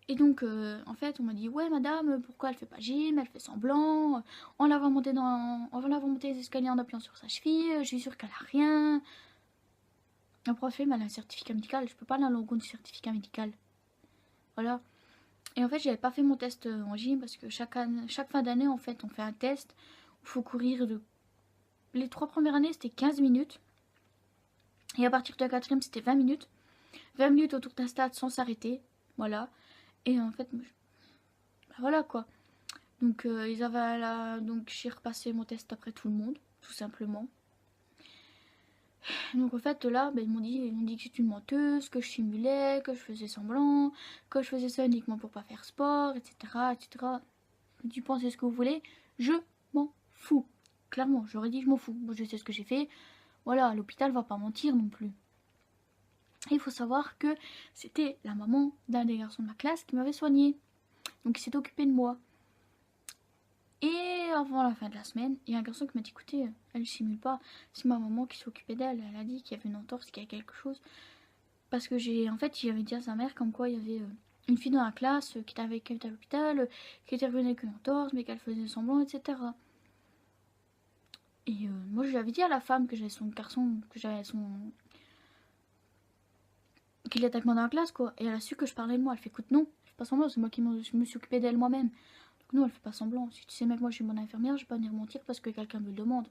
A: Et donc, en fait, on m'a dit ouais, madame, pourquoi elle fait pas gym, elle fait semblant. On la voit monter les escaliers en appuyant sur sa cheville. Je suis sûre qu'elle a rien. La prof, elle a un certificat médical. Je peux pas aller à l'encontre du certificat médical. Voilà. Et en fait, j'avais pas fait mon test en gym parce que chaque fin d'année, en fait, on fait un test. Il faut courir les 3 premières années, c'était 15 minutes. Et à partir de la 4e, c'était 20 minutes. 20 minutes autour d'un stade sans s'arrêter. Voilà. Et en fait, bah voilà quoi. Donc, donc j'ai repassé mon test après tout le monde, tout simplement. Donc en fait là, ils m'ont dit que j'étais une menteuse, que je simulais, que je faisais semblant, que je faisais ça uniquement pour pas faire sport, etc. etc. Tu pensez ce que vous voulez, je m'en fous. Clairement, j'aurais dit je m'en fous. Moi je sais ce que j'ai fait. Voilà, l'hôpital va pas mentir non plus. Et il faut savoir que c'était la maman d'un des garçons de ma classe qui m'avait soignée. Donc il s'est occupé de moi. Et avant la fin de la semaine, il y a un garçon qui m'a dit écoutez, elle ne simule pas, c'est ma maman qui s'occupait d'elle. Elle a dit qu'il y avait une entorse, qu'il y a quelque chose. Parce que j'avais dit à sa mère comme quoi il y avait une fille dans la classe qui était avec elle à l'hôpital, qui était revenue avec une entorse, mais qu'elle faisait semblant, etc. Et moi je lui avais dit à la femme que j'avais son garçon, qu'il était avec moi dans la classe quoi. Et elle a su que je parlais de moi. Elle fait écoute non, je fais pas semblant, c'est moi qui me suis occupée d'elle moi-même. Donc non, elle fait pas semblant. Si tu sais même que moi je suis bonne infirmière, je vais pas venir mentir parce que quelqu'un me le demande.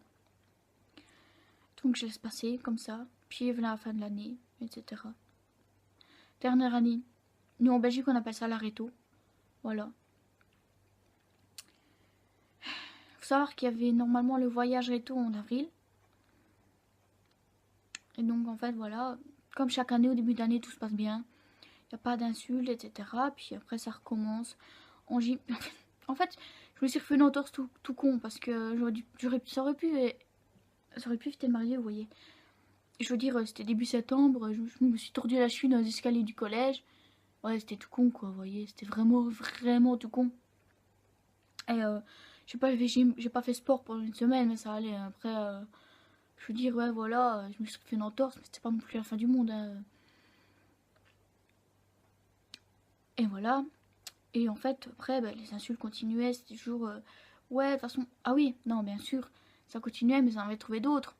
A: Donc je laisse passer comme ça. Puis venait la fin de l'année, etc. Dernière année. Nous en Belgique on appelle ça l'aréto. Voilà. Faut savoir qu'il y avait normalement le voyage réto en avril. Et donc en fait voilà, comme chaque année au début d'année tout se passe bien. Il n'y a pas d'insultes, etc. Puis après ça recommence. En gym. En fait, je me suis refait une entorse tout con parce que ça aurait pu éviter de marier, vous voyez. Je veux dire, c'était début septembre, je me suis tordu la cheville dans les escaliers du collège. Ouais, c'était tout con quoi, vous voyez. C'était vraiment, vraiment tout con. Et j'ai pas fait sport pendant une semaine, mais ça allait. Après, je veux dire, ouais, voilà, je me suis fait une entorse, mais c'était pas non plus la fin du monde. Hein. Et voilà. Et en fait, après, les insultes continuaient. C'était toujours, ouais, de toute façon, ah oui, non, bien sûr, ça continuait, mais j'en avais trouvé d'autres.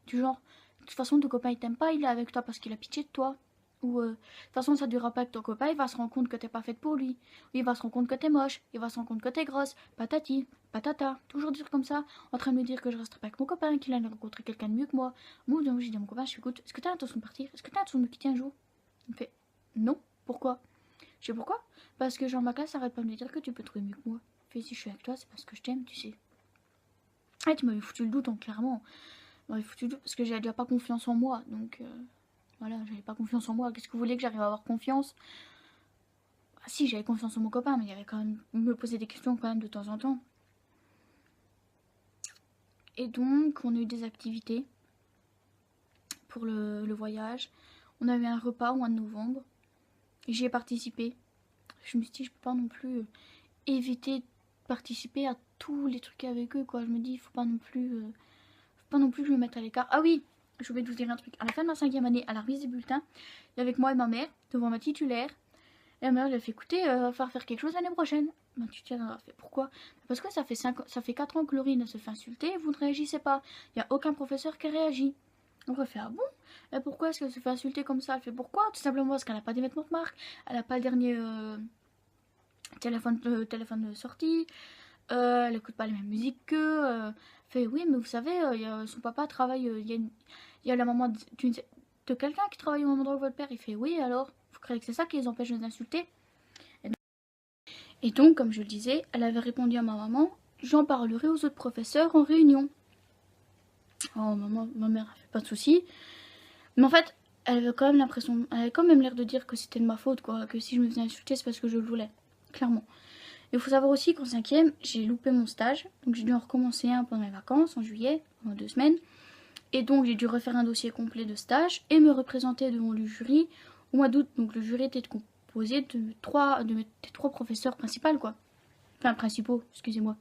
A: Du genre, de toute façon, ton copain il t'aime pas, il est avec toi parce qu'il a pitié de toi. Ou, de toute façon, ça durera pas avec ton copain, il va se rendre compte que t'es pas faite pour lui. Ou il va se rendre compte que t'es moche, il va se rendre compte que t'es grosse, patati, patata. Toujours dire comme ça, en train de me dire que je resterai pas avec mon copain, qu'il allait rencontrer quelqu'un de mieux que moi. Moi, donc, j'ai dit à mon copain, je suis écoute, est-ce que t'as l'intention de partir? Est-ce que t'as l'intention de me quitter un jour? Il me fait, non, pourquoi? Je sais pourquoi? Parce que Jean ma classe arrête pas de me dire que tu peux trouver mieux que moi. Fais si je suis avec toi, c'est parce que je t'aime, tu sais. Ah, tu m'avais foutu le doute, hein, clairement. Tu m'avais foutu le doute parce que j'avais déjà pas confiance en moi. Donc voilà, j'avais pas confiance en moi. Qu'est-ce que vous voulez que j'arrive à avoir confiance? Ah si, j'avais confiance en mon copain, mais il y avait quand même me poser des questions quand même de temps en temps. Et donc, on a eu des activités pour le voyage. On a eu un repas au mois de novembre. Et j'y ai participé. Je me suis dit, je peux pas non plus éviter de participer à tous les trucs avec eux, quoi. Je me dis, faut pas non plus que je me mette à l'écart. Ah oui, je voulais vous dire un truc. À la fin de ma 5e année, à la remise des bulletins, il y avait avec moi et ma mère, devant ma titulaire. Et ma mère, elle a fait, écoutez, va falloir faire quelque chose l'année prochaine. Ma titulaire, elle a fait, pourquoi? Parce que ça fait 4 ans que Laurine se fait insulter et vous ne réagissez pas. Il n'y a aucun professeur qui réagit. Donc elle fait, ah bon? Et pourquoi est-ce qu'elle se fait insulter comme ça? Elle fait, pourquoi? Tout simplement parce qu'elle n'a pas des vêtements de marque, elle n'a pas le dernier téléphone de sortie, elle écoute pas la même musique qu'eux. Fait, oui, mais vous savez, son papa travaille, il y a la maman de quelqu'un qui travaille au même endroit que votre père. Il fait, oui, alors, vous croyez que c'est ça qui les empêche de nous insulter? Et donc, comme je le disais, elle avait répondu à ma maman, j'en parlerai aux autres professeurs en réunion. Oh, ma mère a fait pas de soucis. Mais en fait, elle avait quand même l'impression, elle avait quand même l'air de dire que c'était de ma faute, quoi. Que si je me faisais insulter, c'est parce que je le voulais. Clairement. Il faut savoir aussi qu'en 5e, j'ai loupé mon stage. Donc j'ai dû en recommencer un pendant les vacances, en juillet, pendant 2 semaines. Et donc j'ai dû refaire un dossier complet de stage et me représenter devant le jury au mois d'août. Donc le jury était composé de mes 3 professeurs principaux, quoi. Enfin, principaux, excusez-moi.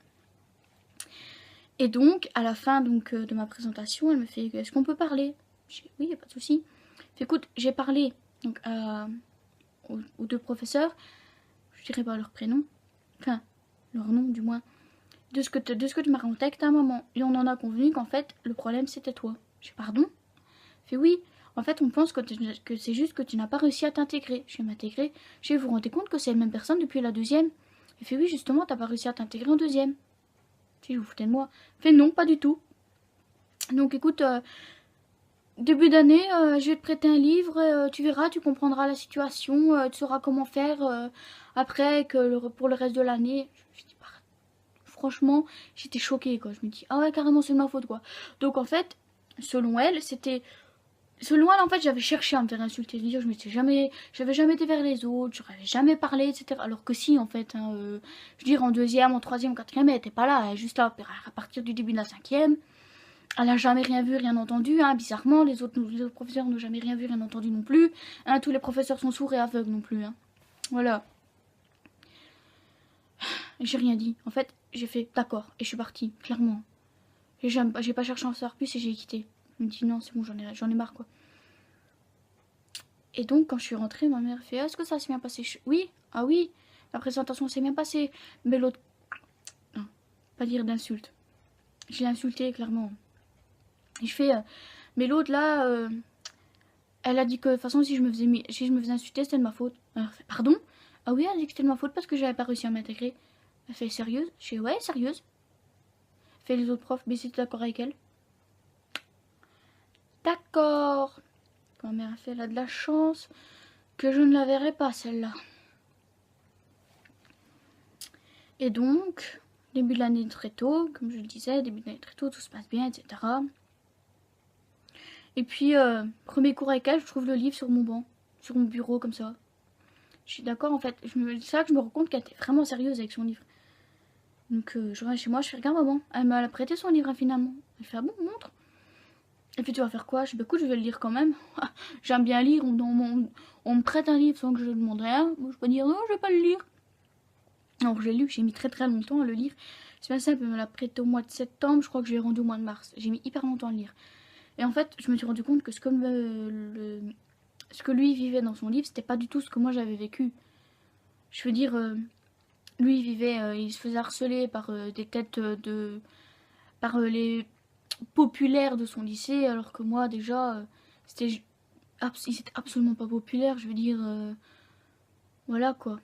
A: Et donc, à la fin de ma présentation, elle me fait, est-ce qu'on peut parler? J'ai dit, oui, il n'y a pas de souci. Fait, écoute, j'ai parlé donc, aux 2 professeurs, je dirais pas leur prénom, enfin, leur nom du moins, de ce que tu m'as raconté avec ta maman. Et on en a convenu qu'en fait, le problème c'était toi. J'ai pardon? Fait oui, en fait, on pense que c'est juste que tu n'as pas réussi à t'intégrer. Je vais m'intégrer. Je vais vous rendre compte que c'est la même personne depuis la 2e. Il fait oui, justement, t'as pas réussi à t'intégrer en 2e. Si je vous foutais de moi. Fait non, pas du tout. Donc écoute, début d'année, je vais te prêter un livre, tu verras, tu comprendras la situation, tu sauras comment faire après pour le reste de l'année. Je dis, franchement, j'étais choquée, quoi. Je me dis, ah ouais, carrément, c'est de ma faute, quoi. Donc en fait, selon elle, en fait, j'avais cherché à me faire insulter. J'avais jamais été vers les autres, j'aurais jamais parlé, etc. Alors que si, en fait, hein, je veux dire, en 2e, en 3e, en 4e, elle était pas là, elle est juste là à partir du début de la 5e. Elle n'a jamais rien vu, rien entendu, hein, bizarrement. Les autres professeurs n'ont jamais rien vu, rien entendu non plus. Hein, tous les professeurs sont sourds et aveugles non plus. Hein. Voilà. J'ai rien dit. En fait, j'ai fait d'accord et je suis partie, clairement. J'ai pas cherché à en savoir plus et j'ai quitté. Je me dis non, c'est bon, j'en ai marre, quoi. Et donc, quand je suis rentrée, ma mère fait, est-ce que ça s'est bien passé? Oui, ah oui, la présentation s'est bien passée. Mais l'autre, non, pas dire d'insulte. Je l'ai insulté, clairement. Et je fais, mais l'autre là, elle a dit que de toute façon, si je me faisais insulter, c'était de ma faute. Alors, elle fait, pardon? Ah oui, elle a dit que c'était de ma faute parce que j'avais pas réussi à m'intégrer. Elle fait, sérieuse? Je fais, ouais, sérieuse. Elle fait, les autres profs, mais c'était d'accord avec elle. D'accord. Ma mère a fait, elle a de la chance que je ne la verrai pas, celle-là. Et donc, début de l'année très tôt, comme je le disais, début de l'année très tôt, tout se passe bien, etc. Et puis, premier cours avec elle, je trouve le livre sur mon banc, sur mon bureau, comme ça. Je suis d'accord, en fait. C'est ça que je me rends compte qu'elle était vraiment sérieuse avec son livre. Donc, je reviens chez moi, je fais, regarde maman, elle m'a prêté son livre, finalement. Elle fait, ah bon, montre. Et puis, tu vas faire quoi? Je dis, bah écoute, je vais le lire quand même. J'aime bien lire, on me prête un livre sans que je demande rien. Moi, je peux dire, non, je vais pas le lire. Alors, j'ai lu, j'ai mis très très longtemps à le lire. C'est bien simple, elle me l'a prêté au mois de septembre, je crois que je l'ai rendu au mois de mars. J'ai mis hyper longtemps à le lire. Et en fait, je me suis rendu compte que ce que lui vivait dans son livre, c'était pas du tout ce que moi j'avais vécu. Je veux dire, lui il se faisait harceler par des têtes par les populaires de son lycée, alors que moi déjà, ils étaient absolument pas populaires. Je veux dire, voilà quoi.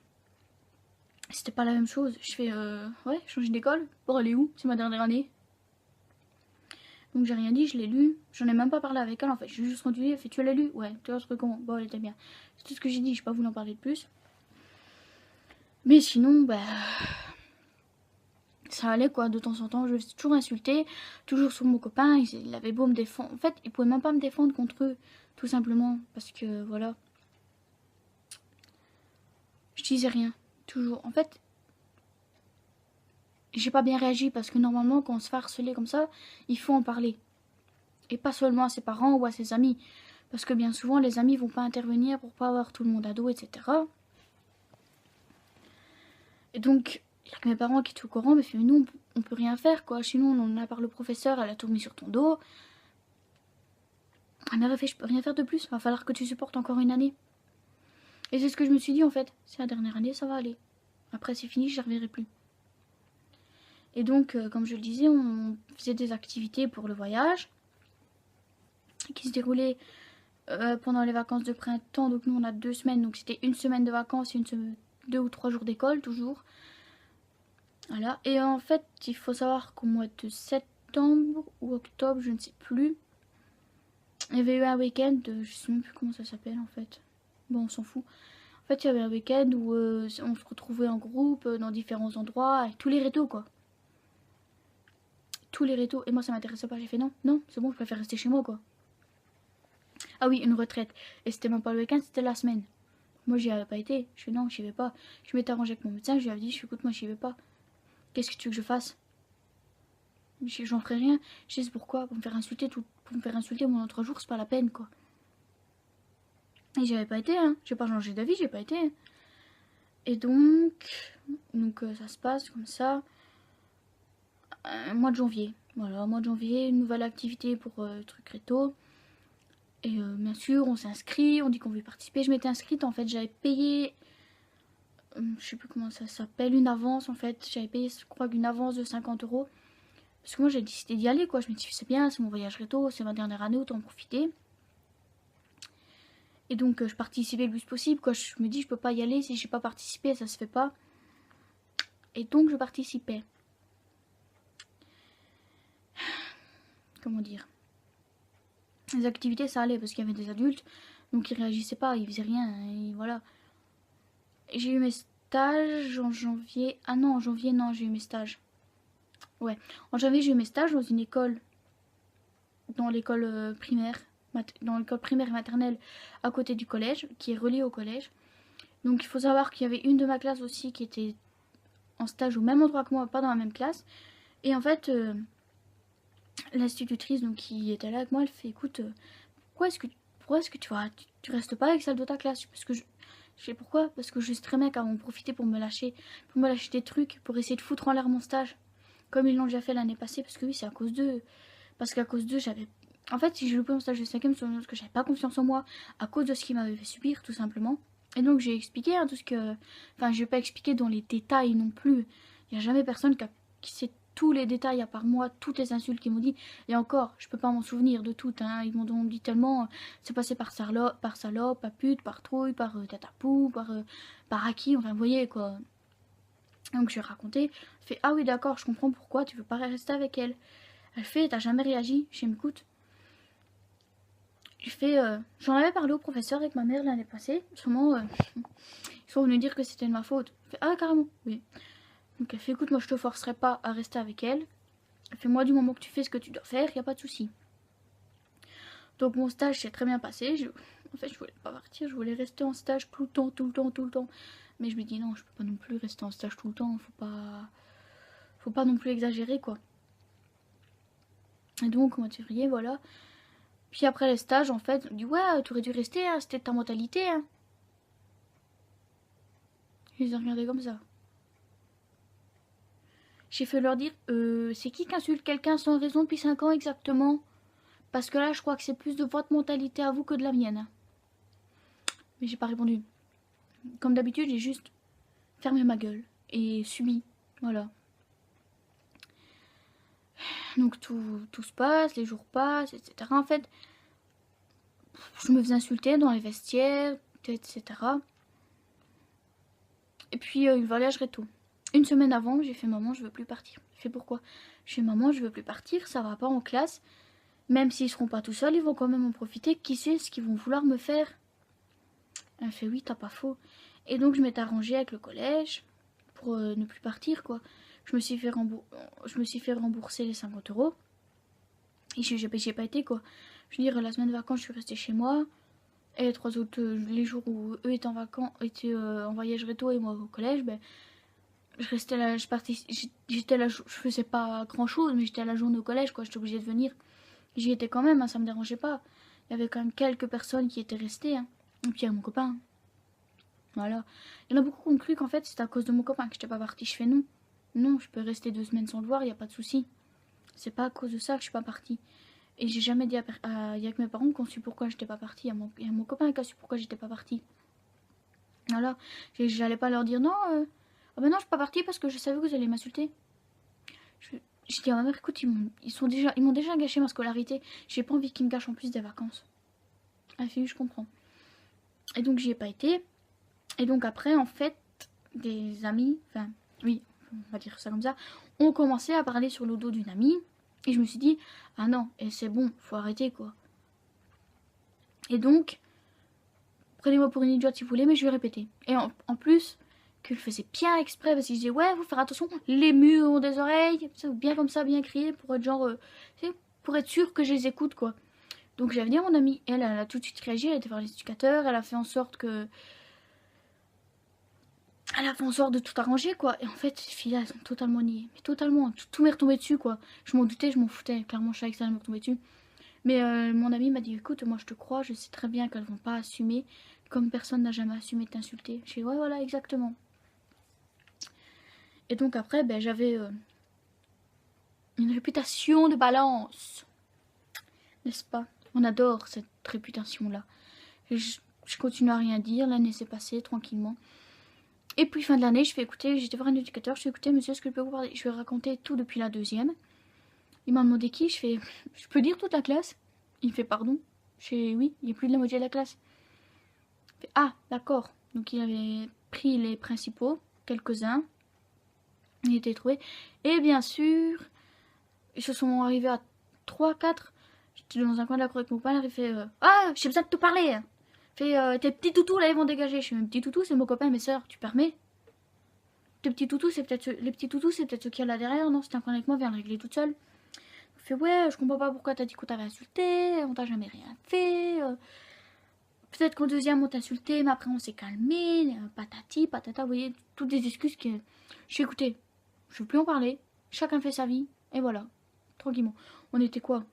A: C'était pas la même chose. Je fais, ouais, changer d'école. Pour aller où? C'est ma dernière année. Donc j'ai rien dit, je l'ai lu. J'en ai même pas parlé avec elle en fait. J'ai juste rendu, elle fait, tu l'as lu? Ouais, tu vois ce truc comment? Bon, elle était bien. C'est tout ce que j'ai dit, j'ai pas voulu en parler de plus. Mais sinon, bah, ça allait quoi, de temps en temps. Je me suis toujours insultée, toujours sur mon copain. Il avait beau me défendre. En fait, il pouvait même pas me défendre contre eux, tout simplement. Parce que voilà, je disais rien, toujours. En fait, j'ai pas bien réagi parce que normalement, quand on se fait harceler comme ça, il faut en parler. Et pas seulement à ses parents ou à ses amis. Parce que bien souvent, les amis vont pas intervenir pour pas avoir tout le monde à dos, etc. Et donc, il y a que mes parents qui étaient au courant, mais fait, nous, on peut rien faire, quoi. Sinon, on en a parlé au professeur, elle a tout mis sur ton dos. Elle m'avait fait, je peux rien faire de plus, va falloir que tu supportes encore une année. Et c'est ce que je me suis dit, en fait. C'est la dernière année, ça va aller. Après, c'est fini, je ne reverrai plus. Et donc, comme je le disais, on faisait des activités pour le voyage qui se déroulaient pendant les vacances de printemps. Donc, nous, on a 2 semaines. Donc, c'était une semaine de vacances et 2 ou 3 jours d'école, toujours. Voilà. Et en fait, il faut savoir qu'au mois de septembre ou octobre, je ne sais plus, il y avait eu un week-end, je sais même plus comment ça s'appelle en fait. Bon, on s'en fout. En fait, il y avait un week-end où on se retrouvait en groupe dans différents endroits, avec tous les rétos quoi. Tous les rétos. Et moi, ça m'intéressait pas. J'ai fait non, non, c'est bon, je préfère rester chez moi quoi. Ah oui, une retraite. Et c'était même pas le week-end, c'était la semaine. Moi, j'y avais pas été. Je fais non, j'y vais pas. Je m'étais arrangé avec mon médecin, je lui avais dit, écoute, moi, j'y vais pas. Qu'est-ce que tu veux que je fasse? J'en ferai rien. Je sais pourquoi. Pour me faire insulter pendant 3 jours, c'est pas la peine quoi. Et j'avais pas été, hein. J'ai pas changé d'avis, j'ai pas été. Hein. Et donc ça se passe comme ça. Mois de janvier. Voilà, mois de janvier, une nouvelle activité pour truc réto. Et bien sûr, on s'inscrit, on dit qu'on veut participer. Je m'étais inscrite en fait, j'avais payé, je sais plus comment ça s'appelle, une avance en fait. J'avais payé, je crois, une avance de 50 €. Parce que moi j'ai décidé d'y aller quoi. Je me dis c'est bien, c'est mon voyage réto, c'est ma dernière année, autant en profiter. Et donc je participais le plus possible quoi. Je me dis je peux pas y aller si j'ai pas participé, ça se fait pas. Et donc je participais. Comment dire? Les activités ça allait parce qu'il y avait des adultes, donc ils réagissaient pas, ils faisaient rien, et voilà. Et j'ai eu mes stages en janvier. Ah non, en janvier non, j'ai eu mes stages. Ouais, en janvier j'ai eu mes stages dans une école, dans l'école primaire, dans l'école primaire et maternelle à côté du collège, qui est reliée au collège. Donc il faut savoir qu'il y avait une de ma classe aussi qui était en stage au même endroit que moi, pas dans la même classe. Et en fait, l'institutrice donc qui était là avec moi, elle fait écoute, pourquoi est-ce que tu restes pas avec celle de ta classe? Parce que je sais pourquoi, parce que je sais très bien qu'elles vont profiter pour me lâcher des trucs, pour essayer de foutre en l'air mon stage, comme ils l'ont déjà fait l'année passée. Parce que oui, c'est à cause d'eux. Parce qu'à cause d'eux, j'avais. En fait, si j'ai loupé mon stage de 5ème, c'est parce que j'avais pas confiance en moi, à cause de ce qu'ils m'avaient fait subir, tout simplement. Et donc j'ai expliqué tout ce que. Enfin, je vais pas expliquer dans les détails non plus. Il n'y a jamais personne qui sait tous les détails à part moi, toutes les insultes qu'ils m'ont dit. Et encore, je peux pas m'en souvenir de toutes. Hein. Ils m'ont dit tellement. C'est passé par salope, par pute, par trouille, par tatapou, par acquis. Enfin, vous voyez quoi. Donc je lui ai raconté. Elle fait ah oui, d'accord, je comprends pourquoi tu veux pas rester avec elle. Elle fait t'as jamais réagi. Je m'écoute. Je fais j'en avais parlé au professeur avec ma mère l'année passée. Sûrement, ils sont venus dire que c'était de ma faute. Elle fait ah carrément, oui. Donc elle fait écoute, moi je te forcerai pas à rester avec elle. Elle fait moi du moment que tu fais ce que tu dois faire, y a pas de souci. Donc mon stage s'est très bien passé. En fait je voulais pas partir, je voulais rester en stage tout le temps, tout le temps, tout le temps. Mais je me dis non, je peux pas non plus rester en stage tout le temps, faut pas non plus exagérer quoi. Et donc au mois de février, voilà. Puis après les stages, en fait, on me dit ouais, tu aurais dû rester, hein, c'était ta mentalité. Hein. Je les ai regardés comme ça. J'ai fait leur dire c'est qui insulte quelqu'un sans raison depuis 5 ans exactement? Parce que là, je crois que c'est plus de votre mentalité à vous que de la mienne. Mais j'ai pas répondu. Comme d'habitude, j'ai juste fermé ma gueule et subi. Voilà. Donc tout se passe, les jours passent, etc. En fait, je me faisais insulter dans les vestiaires, etc. Et puis le voyage réto. Une semaine avant, j'ai fait maman, je veux plus partir. J'ai fait pourquoi? J'ai fait maman, je veux plus partir, ça va pas en classe. Même s'ils seront pas tout seuls, ils vont quand même en profiter. Qui sait ce qu'ils vont vouloir me faire? Elle fait oui, t'as pas faux. Et donc je m'étais arrangée avec le collège. pour ne plus partir, quoi. Je me suis fait rembourser les 50 euros. Et j'ai pas été, quoi. Je veux dire, la semaine de vacances, je suis restée chez moi. Et les 3 autres, les jours où eux étaient en vacances, étaient en voyage réto et moi au collège, ben, je restais là, j'étais là, je faisais pas grand chose, mais j'étais à la journée au collège, quoi. J'étais obligée de venir. J'y étais quand même, hein, ça me dérangeait pas. Il y avait quand même quelques personnes qui étaient restées, hein. Et puis il y a mon copain. Voilà. Il y en a beaucoup qui ont cru qu'en fait c'était à cause de mon copain que j'étais pas partie. Je fais non. Non, je peux rester 2 semaines sans le voir, il n'y a pas de souci. C'est pas à cause de ça que je suis pas partie. Et j'ai jamais dit il y a que mes parents qui ont su pourquoi j'étais pas partie. Il y a mon copain qui a su pourquoi j'étais pas partie. Voilà. J'allais pas leur dire non. Ah ben non, je suis pas partie parce que je savais que vous allez m'insulter. J'ai dit à ma mère, écoute, ils m'ont déjà gâché ma scolarité. J'ai pas envie qu'ils me gâchent en plus des vacances. Elle fait, oui, je comprends. Et donc j'y ai pas été. Et donc après, en fait, des amis, enfin, oui, on va dire ça comme ça, ont commencé à parler sur le dos d'une amie. Et je me suis dit, ah non, et c'est bon, faut arrêter, quoi. Et donc, prenez-moi pour une idiote si vous voulez, mais je vais répéter. Et en plus, que je faisais bien exprès, parce que je disais, ouais, faut faire attention, les murs ont des oreilles, bien comme ça, bien crier, pour être genre, pour être sûr que je les écoute, quoi. Donc j'avais dit à mon amie, elle a tout de suite réagi, elle a été voir les éducateurs, elle a fait en sorte que... Elle a fait en sorte de tout arranger, quoi. Et en fait, ces filles-là, elles sont totalement niées. Mais totalement, tout m'est retombé dessus, quoi. Je m'en doutais, je m'en foutais. Clairement, je savais que ça allait me retomber dessus. Mais mon amie m'a dit, écoute, moi je te crois, je sais très bien qu'elles vont pas assumer, comme personne n'a jamais assumé de t'insulter. Je dis, ouais, voilà, exactement. Et donc après, ben, j'avais une réputation de balance. N'est-ce pas? On adore cette réputation-là. Je continue à rien dire, l'année s'est passée tranquillement. Et puis fin de l'année, je fais écouter, j'étais voir un éducateur, je fais écouter, monsieur, est-ce que je peux vous parler? Je vais raconter tout depuis la 2e. Il m'a demandé qui, je fais, je peux dire toute la classe? Il fait pardon? Je fais oui, il n'y a plus de la moitié de la classe. Il fait, ah, d'accord. Donc il avait pris les principaux, quelques-uns, il était trouvé. Et bien sûr, ils se sont arrivés à 3, 4. J'étais dans un coin de la cour avec mon père, il fait, ah, j'ai besoin de te parler. Il fait, tes petits toutous là, ils vont dégager. Je fais, mes petits toutous, c'est mon copain, mes soeurs, tu permets? Les petits toutous, c'est peut-être ceux qu'il y a là derrière. Non, c'était un coin avec moi, viens le régler toute seule. Il fait, ouais, je comprends pas pourquoi t'as dit qu'on t'avait insulté, on t'a jamais rien fait. Peut-être qu'en 2e on t'a insulté, mais après on s'est calmé, patati, patata, vous voyez, toutes des excuses que... Je suis écoutée, je veux plus en parler, chacun fait sa vie, et voilà, tranquillement. On était quoi?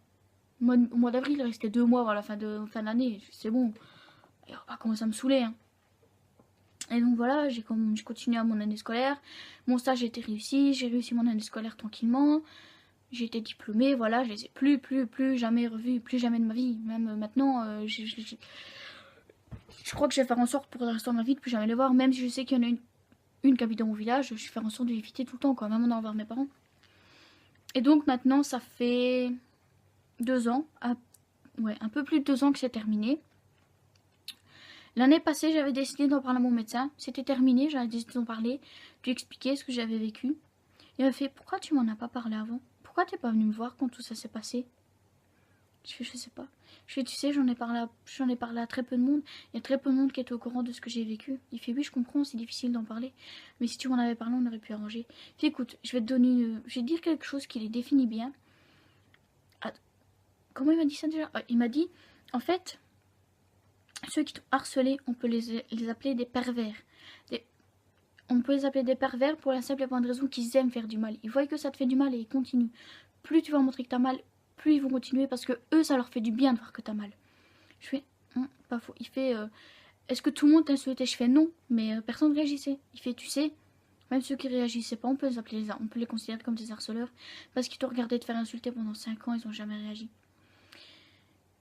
A: Au mois d'avril, il restait 2 mois avant la fin de l'année, c'est bon. Et on va commencer à me saouler, hein. Et donc voilà, j'ai continué à mon année scolaire. Mon stage a été réussi, j'ai réussi mon année scolaire tranquillement. J'ai été diplômée, voilà, je les ai plus jamais revus, plus jamais de ma vie. Même maintenant, je crois que je vais faire en sorte pour le restant de ma vie de plus jamais les voir. Même si je sais qu'il y en a une qui habite dans mon village, je vais faire en sorte de l'éviter tout le temps, quoi, même en allant voir mes parents. Et donc maintenant, ça fait 2 ans, ouais, un peu plus de 2 ans que c'est terminé. L'année passée, j'avais décidé d'en parler à mon médecin. C'était terminé, j'avais décidé d'en parler, de lui expliquer ce que j'avais vécu. Il m'a fait, pourquoi tu m'en as pas parlé avant? Pourquoi t'es pas venu me voir quand tout ça s'est passé? Je fais, je sais pas. Je fais, tu sais, j'en ai parlé à très peu de monde. Il y a très peu de monde qui était au courant de ce que j'ai vécu. Il fait, oui, je comprends, c'est difficile d'en parler. Mais si tu m'en avais parlé, on aurait pu arranger. Il fait, écoute, je vais te dire quelque chose qui les définit bien. Ah, comment il m'a dit ça déjà? Il m'a dit, en fait, ceux qui t'ont harcelé, on peut les appeler des pervers. On peut les appeler des pervers pour la simple et bonne raison qu'ils aiment faire du mal. Ils voient que ça te fait du mal et ils continuent. Plus tu vas montrer que t'as mal, plus ils vont continuer parce que eux, ça leur fait du bien de voir que t'as mal. Je fais, pas faux. Il fait, est-ce que tout le monde t'a insulté? Je fais non, mais personne ne réagissait. Il fait, tu sais, même ceux qui réagissaient pas, on peut les considérer comme des harceleurs parce qu'ils t'ont regardé te faire insulter pendant 5 ans, ils n'ont jamais réagi.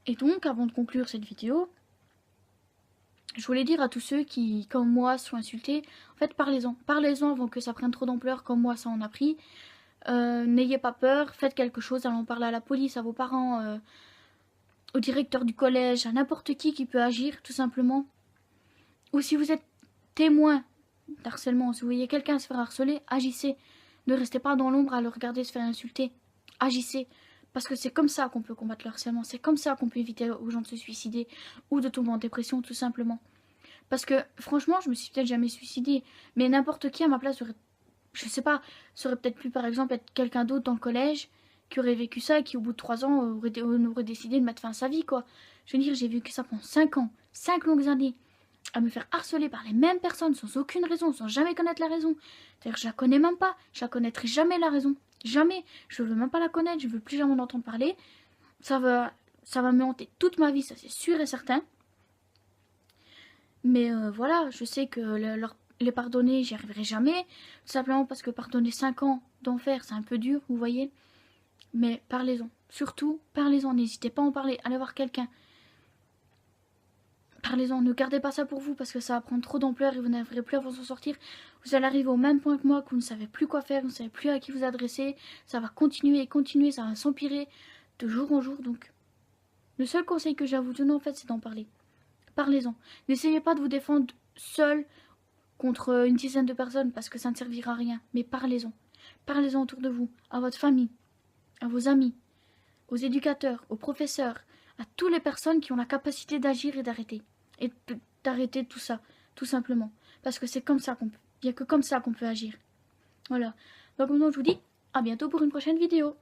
A: Et donc, avant de conclure cette vidéo, je voulais dire à tous ceux qui, comme moi, sont insultés, en fait, parlez-en. Parlez-en avant que ça prenne trop d'ampleur, comme moi, ça en a pris. N'ayez pas peur, faites quelque chose, allons parler à la police, à vos parents, au directeur du collège, à n'importe qui peut agir, tout simplement. Ou si vous êtes témoin d'harcèlement, si vous voyez quelqu'un se faire harceler, agissez. Ne restez pas dans l'ombre à le regarder se faire insulter. Agissez. Parce que c'est comme ça qu'on peut combattre le harcèlement. C'est comme ça qu'on peut éviter aux gens de se suicider ou de tomber en je sais pas, ça aurait peut-être pu par exemple être quelqu'un d'autre dans le collège qui aurait vécu ça et qui au bout de 3 ans aurait décidé de mettre fin à sa vie, quoi. Je veux dire, j'ai vécu ça pendant 5 ans, 5 longues années, à me faire harceler par les mêmes personnes sans aucune raison, sans jamais connaître la raison. C'est-à-dire, je la connais même pas, je la connaîtrai jamais la raison. Jamais. Je veux même pas la connaître, je veux plus jamais en entendre parler. Ça va me hanter toute ma vie, ça c'est sûr et certain. Mais voilà, je sais que les pardonner, j'y arriverai jamais. Tout simplement parce que pardonner 5 ans d'enfer, c'est un peu dur, vous voyez. Mais parlez-en. Surtout, parlez-en. N'hésitez pas à en parler. Allez voir quelqu'un. Parlez-en. Ne gardez pas ça pour vous parce que ça va prendre trop d'ampleur et vous n'arriverez plus à vous en sortir. Vous allez arriver au même point que moi, que vous ne savez plus quoi faire, vous ne savez plus à qui vous adresser. Ça va continuer et continuer, ça va s'empirer de jour en jour. Donc, le seul conseil que j'ai à vous donner, en fait, c'est d'en parler. Parlez-en. N'essayez pas de vous défendre seul contre une dizaine de personnes parce que ça ne servira à rien. Mais parlez-en. Parlez-en autour de vous, à votre famille, à vos amis, aux éducateurs, aux professeurs, à toutes les personnes qui ont la capacité d'agir et d'arrêter. Et d'arrêter tout ça, tout simplement. Parce que c'est comme ça qu'on peut. Il n'y a que comme ça qu'on peut agir. Voilà. Donc maintenant je vous dis à bientôt pour une prochaine vidéo.